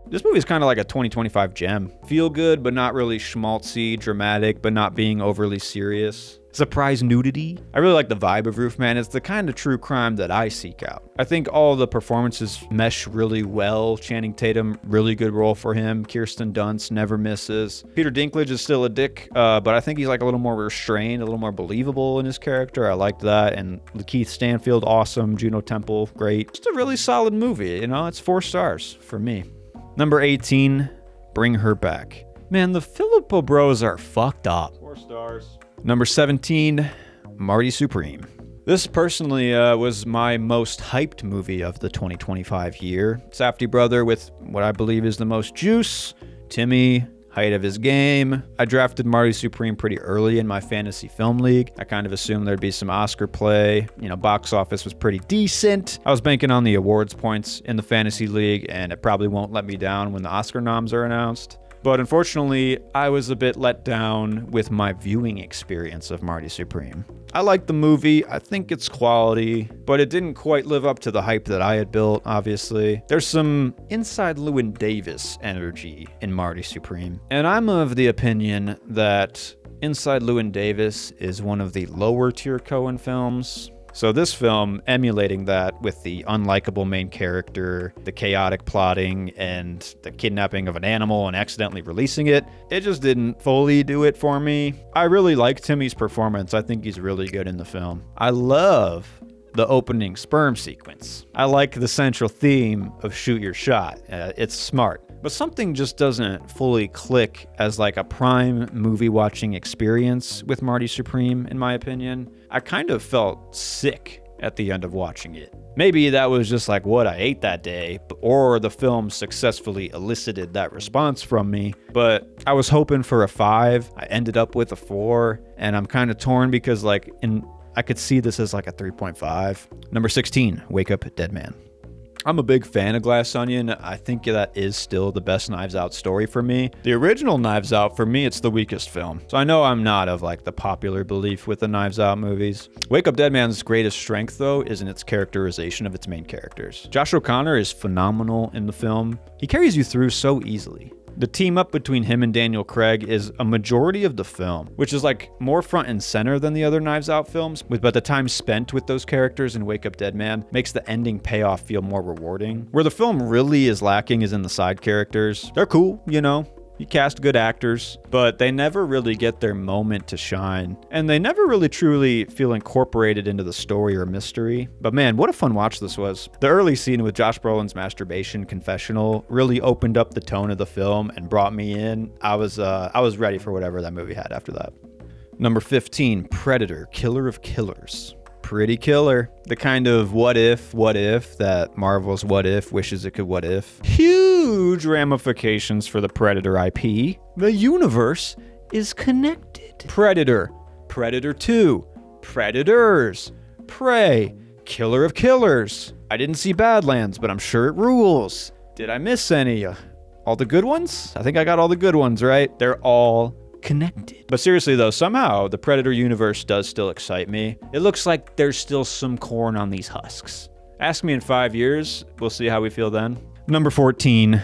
Speaker 1: This movie is kind of like a 2025 gem. Feel good, but not really schmaltzy, dramatic, but not being overly serious. Surprise nudity. I really like the vibe of Roof Man. It's the kind of true crime that I seek out. I think all the performances mesh really well. Channing Tatum, really good role for him. Kirsten Dunst never misses. Peter Dinklage is still a dick, but I think he's like a little more restrained, a little more believable in his character. I liked that. And Keith Stanfield, awesome. Juno Temple, great. Just a really solid movie. You know, it's 4 stars for me. Number 18, Bring Her Back. Man, the Filippo Bros are fucked up. 4 stars. Number 17, Marty Supreme. This personally was my most hyped movie of the 2025 year. Safdie brother with what I believe is the most juice. Timmy, height of his game. I drafted Marty Supreme pretty early in my fantasy film league. I kind of assumed there'd be some Oscar play. You know, box office was pretty decent. I was banking on the awards points in the fantasy league, and it probably won't let me down when the Oscar noms are announced. But unfortunately, I was a bit let down with my viewing experience of Marty Supreme. I liked the movie, I think it's quality, but it didn't quite live up to the hype that I had built, obviously. There's some inside Llewyn Davis energy in Marty Supreme. And I'm of the opinion that Inside Llewyn Davis is one of the lower tier Coen films. So this film, emulating that with the unlikable main character, the chaotic plotting, and the kidnapping of an animal and accidentally releasing it, it just didn't fully do it for me. I really like Timmy's performance. I think he's really good in the film. I love the opening sperm sequence. I like the central theme of shoot your shot. It's smart. But something just doesn't fully click as like a prime movie watching experience with Marty Supreme, in my opinion. I kind of felt sick at the end of watching it. Maybe that was just like what I ate that day, or the film successfully elicited that response from me. But I was hoping for a 5. I ended up with a 4, and I'm kind of torn because I could see this as like a 3.5. Number 16, Wake Up Dead Man. I'm a big fan of Glass Onion. I think that is still the best Knives Out story for me. The original Knives Out, for me, it's the weakest film. So I know I'm not of like the popular belief with the Knives Out movies. Wake Up Dead Man's greatest strength, though, is in its characterization of its main characters. Josh O'Connor is phenomenal in the film. He carries you through so easily. The team up between him and Daniel Craig is a majority of the film, which is like more front and center than the other Knives Out films, but the time spent with those characters in Wake Up Dead Man makes the ending payoff feel more rewarding. Where the film really is lacking is in the side characters. They're cool, you know. You cast good actors, but they never really get their moment to shine. And they never really truly feel incorporated into the story or mystery. But man, what a fun watch this was. The early scene with Josh Brolin's masturbation confessional really opened up the tone of the film and brought me in. I was ready for whatever that movie had after that. Number 15, Predator, Killer of Killers. Pretty killer. The kind of what if that Marvel's What If wishes it could what if. Huge ramifications for the Predator IP. The universe is connected. Predator, Predator 2, Predators, Prey, Killer of Killers. I didn't see Badlands, but I'm sure it rules. Did I miss any? All the good ones? I think I got all the good ones, right? They're all connected. But seriously though, somehow the Predator universe does still excite me. It looks like there's still some corn on these husks. Ask me in 5 years, we'll see how we feel then. Number 14,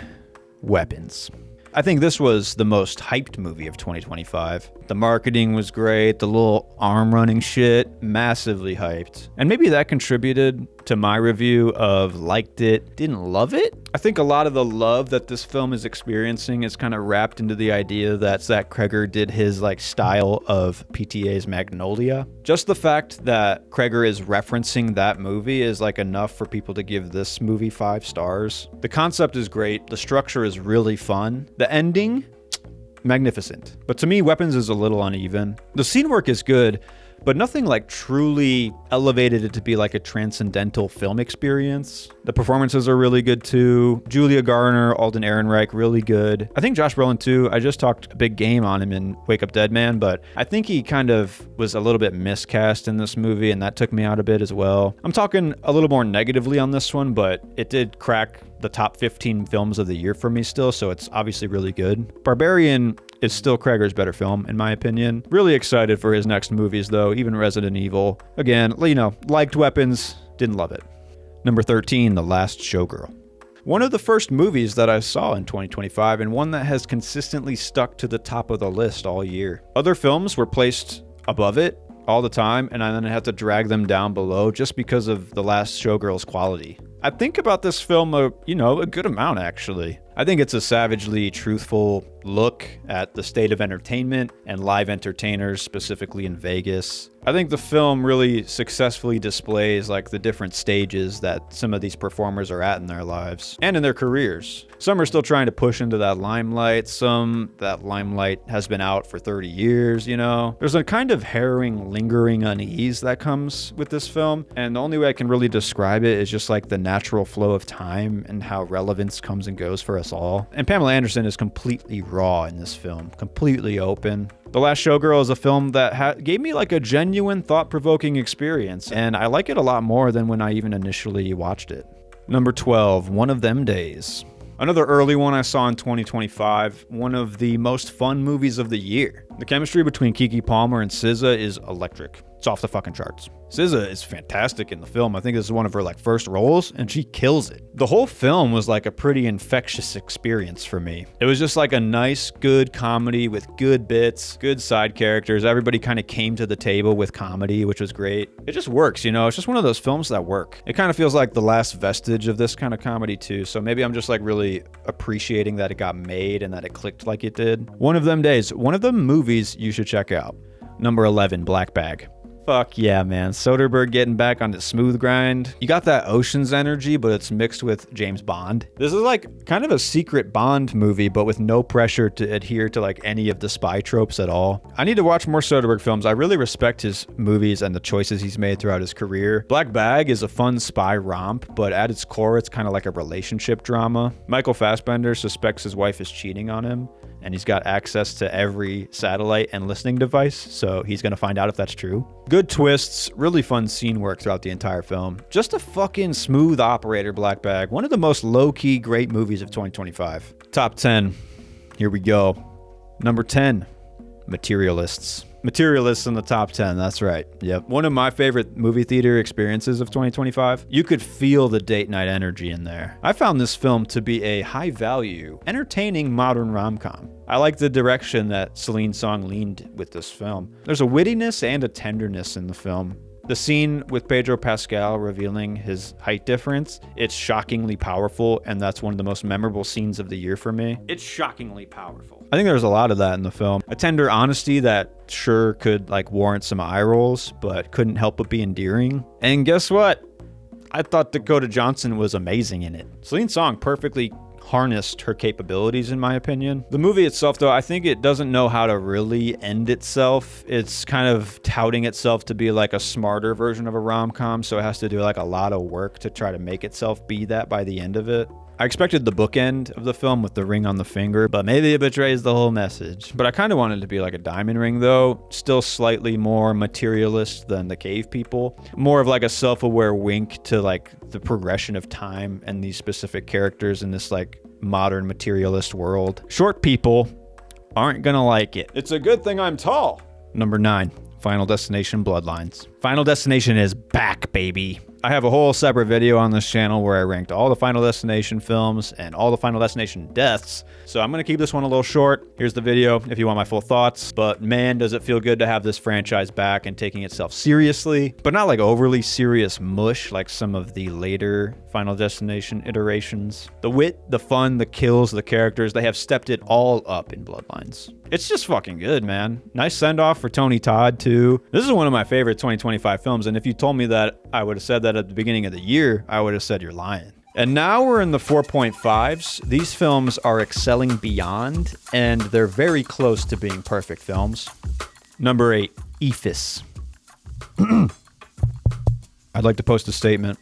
Speaker 1: Weapons. I think this was the most hyped movie of 2025. The marketing was great. The little arm running shit, massively hyped. And maybe that contributed to my review of liked it, didn't love it. I think a lot of the love that this film is experiencing is kind of wrapped into the idea that Zach Cregger did his like style of PTA's Magnolia. Just the fact that Cregger is referencing that movie is like enough for people to give this movie 5 stars. The concept is great. The structure is really fun. The ending, magnificent. But to me, Weapons is a little uneven. The scene work is good, but nothing like truly elevated it to be like a transcendental film experience. The performances are really good too. Julia Garner, Alden Ehrenreich, really good. I think Josh Brolin too. I just talked a big game on him in Wake Up Dead Man, but I think he kind of was a little bit miscast in this movie, and that took me out a bit as well. I'm talking a little more negatively on this one, but it did crack the top 15 films of the year for me still, so it's obviously really good. Barbarian is still Cregger's better film, in my opinion. Really excited for his next movies, though, even Resident Evil. Again, you know, liked Weapons, didn't love it. Number 13, The Last Showgirl. One of the first movies that I saw in 2025, and one that has consistently stuck to the top of the list all year. Other films were placed above it all the time, and I then had to drag them down below just because of The Last Showgirl's quality. I think about this film a good amount, actually. I think it's a savagely truthful look at the state of entertainment and live entertainers, specifically in Vegas. I think the film really successfully displays like the different stages that some of these performers are at in their lives and in their careers. Some are still trying to push into that limelight. Some, that limelight has been out for 30 years, you know? There's a kind of harrowing, lingering unease that comes with this film. And the only way I can really describe it is just like the natural flow of time and how relevance comes and goes for us all. And Pamela Anderson is completely raw in this film, completely open. The Last Showgirl is a film that gave me like a genuine thought-provoking experience, and I like it a lot more than when I even initially watched it. Number 12, One of Them Days. Another early one I saw in 2025, one of the most fun movies of the year. The chemistry between Keke Palmer and SZA is electric. It's off the fucking charts. SZA is fantastic in the film. I think this is one of her like first roles, and she kills it. The whole film was like a pretty infectious experience for me. It was just like a nice, good comedy with good bits, good side characters. Everybody kind of came to the table with comedy, which was great. It just works, you know? It's just one of those films that work. It kind of feels like the last vestige of this kind of comedy too, so maybe I'm just like really appreciating that it got made and that it clicked like it did. One of them days, one of the movies you should check out. Number 11, Black Bag. Fuck yeah, man. Soderbergh getting back on the smooth grind. You got that Ocean's energy, but it's mixed with James Bond. This is like kind of a secret Bond movie, but with no pressure to adhere to like any of the spy tropes at all. I need to watch more Soderbergh films. I really respect his movies and the choices he's made throughout his career. Black Bag is a fun spy romp, but at its core, it's kind of like a relationship drama. Michael Fassbender suspects his wife is cheating on him, and he's got access to every satellite and listening device, so he's gonna find out if that's true. Good twists, really fun scene work throughout the entire film. Just a fucking smooth operator, Black Bag. One of the most low-key great movies of 2025. Top 10. Here we go. Number 10, Materialists. Materialists in the top 10, that's right. Yep. One of my favorite movie theater experiences of 2025. You could feel the date night energy in there. I found this film to be a high value, entertaining modern rom-com. I like the direction that Celine Song leaned with this film. There's a wittiness and a tenderness in the film. The scene with Pedro Pascal revealing his height difference, it's shockingly powerful, and that's one of the most memorable scenes of the year for me. It's shockingly powerful. I think there's a lot of that in the film. A tender honesty that sure could like warrant some eye rolls, but couldn't help but be endearing. And guess what? I thought Dakota Johnson was amazing in it. Celine Song perfectly harnessed her capabilities, in my opinion. The movie itself, though, I think it doesn't know how to really end itself. It's kind of touting itself to be like a smarter version of a rom-com, so it has to do like a lot of work to try to make itself be that by the end of it. I expected the bookend of the film with the ring on the finger, but maybe it betrays the whole message. But I kind of wanted it to be like a diamond ring, though. Still slightly more materialist than the cave people. More of like a self-aware wink to like the progression of time and these specific characters in this like modern materialist world. Short people aren't gonna like it. It's a good thing I'm tall. Number 9, Final Destination Bloodlines. Final Destination is back, baby. I have a whole separate video on this channel where I ranked all the Final Destination films and all the Final Destination deaths. So I'm going to keep this one a little short. Here's the video if you want my full thoughts. But man, does it feel good to have this franchise back and taking itself seriously, but not like overly serious mush like some of the later Final Destination iterations. The wit, the fun, the kills, the characters, they have stepped it all up in Bloodlines. It's just fucking good, man. Nice send-off for Tony Todd, too. This is one of my favorite 2025 films, and if you told me that I would have said that at the beginning of the year, I would have said you're lying. And now we're in the 4.5s. These films are excelling beyond, and they're very close to being perfect films. Number 8, Ephus. I'd like to post a statement.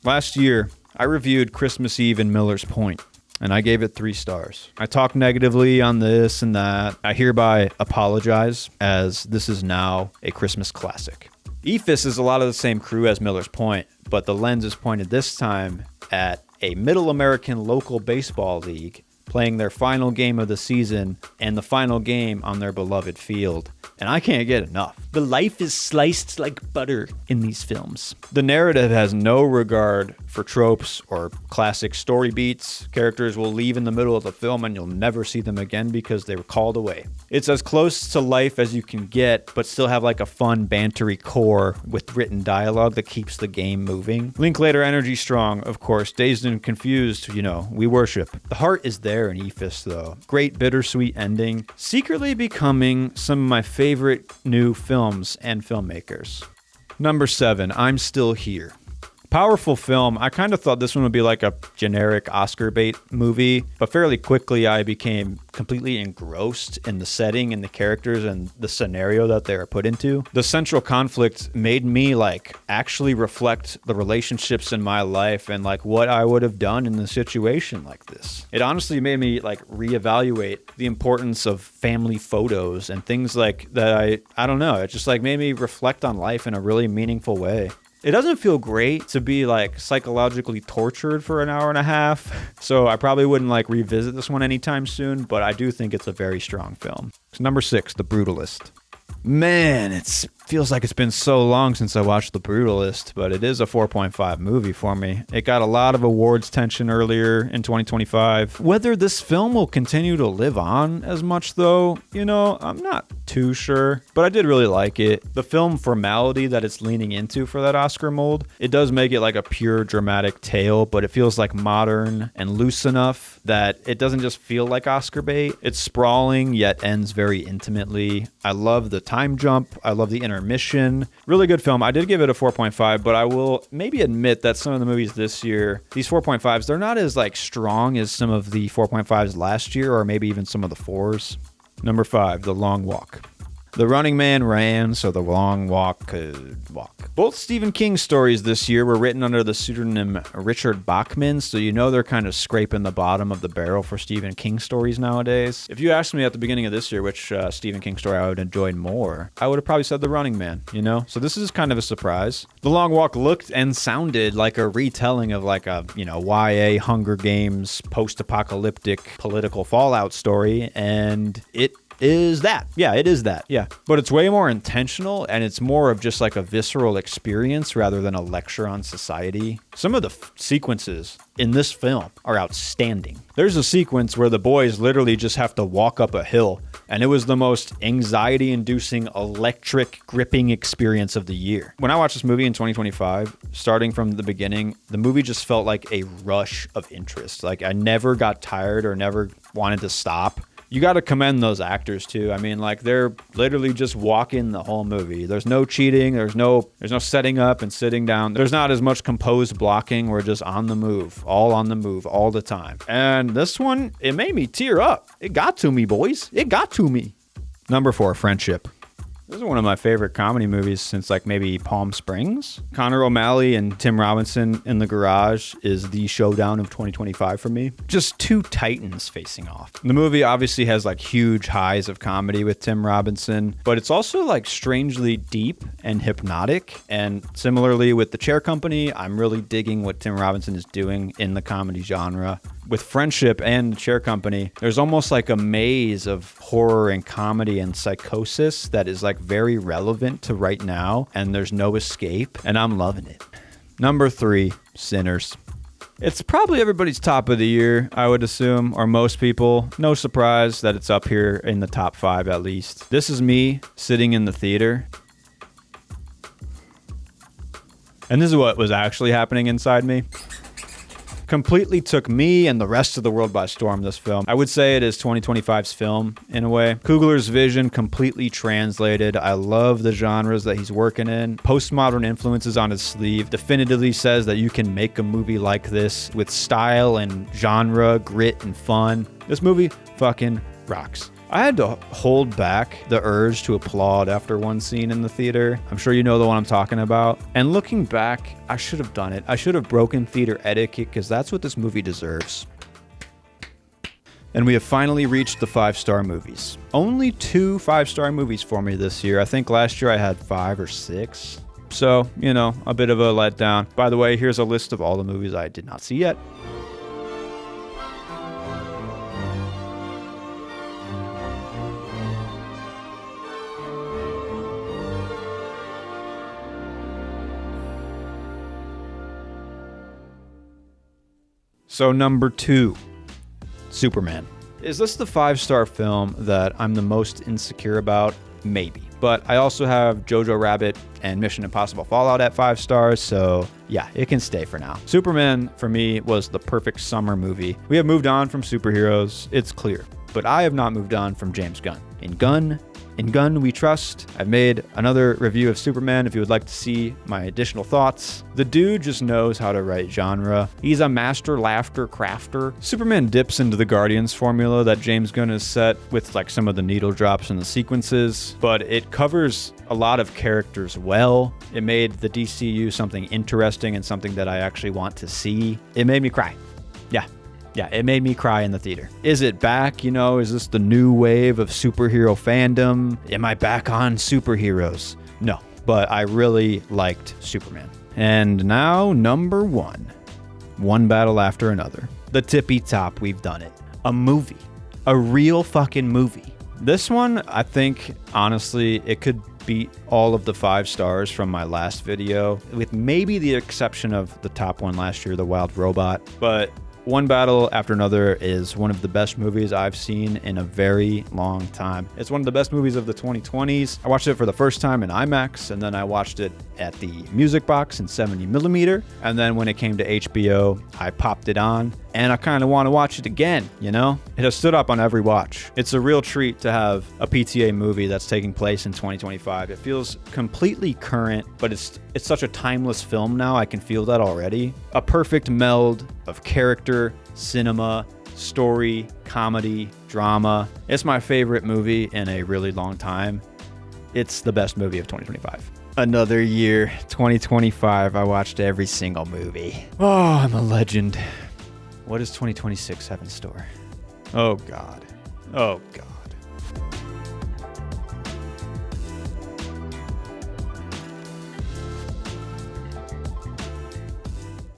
Speaker 1: Last year, I reviewed Christmas Eve in Miller's Point, and I gave it 3 stars. I talked negatively on this and that. I hereby apologize, as this is now a Christmas classic. Ephus is a lot of the same crew as Miller's Point, but the lens is pointed this time at a middle American local baseball league playing their final game of the season and the final game on their beloved field. And I can't get enough. The life is sliced like butter in these films. The narrative has no regard for tropes or classic story beats. Characters will leave in the middle of the film and you'll never see them again because they were called away. It's as close to life as you can get, but still have like a fun, bantery core with written dialogue that keeps the game moving. Linklater energy strong, of course. Dazed and confused, we worship. The heart is there in Ephus, though. Great bittersweet ending. Secretly becoming some of my favorite new films and filmmakers. Number 7, I'm Still Here. Powerful film. I kind of thought this one would be like a generic Oscar bait movie, but fairly quickly I became completely engrossed in the setting and the characters and the scenario that they were put into. The central conflict made me actually reflect the relationships in my life and what I would have done in a situation like this. It honestly made me reevaluate the importance of family photos and things like that. I don't know. It just made me reflect on life in a really meaningful way. It doesn't feel great to be psychologically tortured for an hour and a half, so I probably wouldn't revisit this one anytime soon, but I do think it's a very strong film. Number 6, The Brutalist. Man, it feels like it's been so long since I watched The Brutalist, but it is a 4.5 movie for me. It got a lot of awards tension earlier in 2025. Whether this film will continue to live on as much, though, I'm not too sure, but I did really like it. The film formality that it's leaning into for that Oscar mold, it does make it like a pure dramatic tale, but it feels modern and loose enough that it doesn't just feel like Oscar bait. It's sprawling, yet ends very intimately. I love the time jump. I love the intermission. Really good film. I did give it a 4.5, but I will maybe admit that some of the movies this year, these 4.5s, they're not as strong as some of the 4.5s last year, or maybe even some of the 4s. Number 5, The Long Walk. The running man ran, so the long walk could walk. Both Stephen King stories this year were written under the pseudonym Richard Bachman, so they're kind of scraping the bottom of the barrel for Stephen King stories nowadays. If you asked me at the beginning of this year which Stephen King story I would enjoy more, I would have probably said The Running Man, So this is kind of a surprise. The Long Walk looked and sounded like a retelling of YA Hunger Games post-apocalyptic political fallout story, and it is that. Yeah, it is that. Yeah. But it's way more intentional, and it's more of just a visceral experience rather than a lecture on society. Some of the sequences in this film are outstanding. There's a sequence where the boys literally just have to walk up a hill, and it was the most anxiety-inducing, electric, gripping experience of the year. When I watched this movie in 2025, starting from the beginning, the movie just felt like a rush of interest. I never got tired or never wanted to stop. You got to commend those actors too. They're literally just walking the whole movie. There's no cheating. There's no setting up and sitting down. There's not as much composed blocking. We're just on the move, all the time. And this one, it made me tear up. It got to me, boys. It got to me. Number 4, Friendship. This is one of my favorite comedy movies since maybe Palm Springs. Connor O'Malley and Tim Robinson in the garage is the showdown of 2025 for me. Just two titans facing off. The movie obviously has huge highs of comedy with Tim Robinson, but it's also strangely deep and hypnotic. And similarly with The Chair Company, I'm really digging what Tim Robinson is doing in the comedy genre. With Friendship and The Chair Company, there's almost a maze of horror and comedy and psychosis that is very relevant to right now, and there's no escape, and I'm loving it. Number 3, Sinners. It's probably everybody's top of the year, I would assume, or most people. No surprise that it's up here in the top 5 at least. This is me sitting in the theater. And this is what was actually happening inside me. Completely took me and the rest of the world by storm, this film. I would say it is 2025's film, in a way. Coogler's vision completely translated. I love the genres that he's working in. Postmodern influences on his sleeve. Definitively says that you can make a movie like this with style and genre, grit and fun. This movie fucking rocks. I had to hold back the urge to applaud after one scene in the theater. I'm sure you know the one I'm talking about. And looking back, I should have done it. I should have broken theater etiquette because that's what this movie deserves. And we have finally reached the 5-star movies. Only 2 5-star movies for me this year. I think last year I had 5 or 6. So, you know, a bit of a letdown. By the way, here's a list of all the movies I did not see yet. So number 2, Superman. Is this the 5-star film that I'm the most insecure about? Maybe. But I also have Jojo Rabbit and Mission Impossible Fallout at 5 stars, so yeah, it can stay for now. Superman, for me, was the perfect summer movie. We have moved on from superheroes, it's clear. But I have not moved on from James Gunn. In Gunn we trust. I've made another review of Superman if you would like to see my additional thoughts. The dude just knows how to write genre. He's a master laughter crafter. Superman dips into the Guardians formula that James Gunn has set with like some of the needle drops and the sequences, but it covers a lot of characters well. It made the DCU something interesting and something that I actually want to see. It made me cry. Yeah, it made me cry in the theater. Is it back? You know, is this the new wave of superhero fandom? Am I back on superheroes? No, but I really liked Superman. And now, number 1. One battle after another. The tippy top, we've done it. A movie. A real fucking movie. This one, I think, honestly, it could beat all of the 5 stars from my last video, with maybe the exception of the top one last year, The Wild Robot. But One Battle After Another is one of the best movies I've seen in a very long time. It's one of the best movies of the 2020s. I watched it for the first time in IMAX, and then I watched it at the Music Box in 70mm. And then when it came to HBO, I popped it on, and I kind of want to watch it again, you know? It has stood up on every watch. It's a real treat to have a PTA movie that's taking place in 2025. It feels completely current, but it's such a timeless film now. I can feel that already. A perfect meld of character, cinema, story, comedy, drama. It's my favorite movie in a really long time. It's the best movie of 2025. Another year, 2025, I watched every single movie. Oh, I'm a legend. What does 2026 have in store? Oh, God. Oh, God.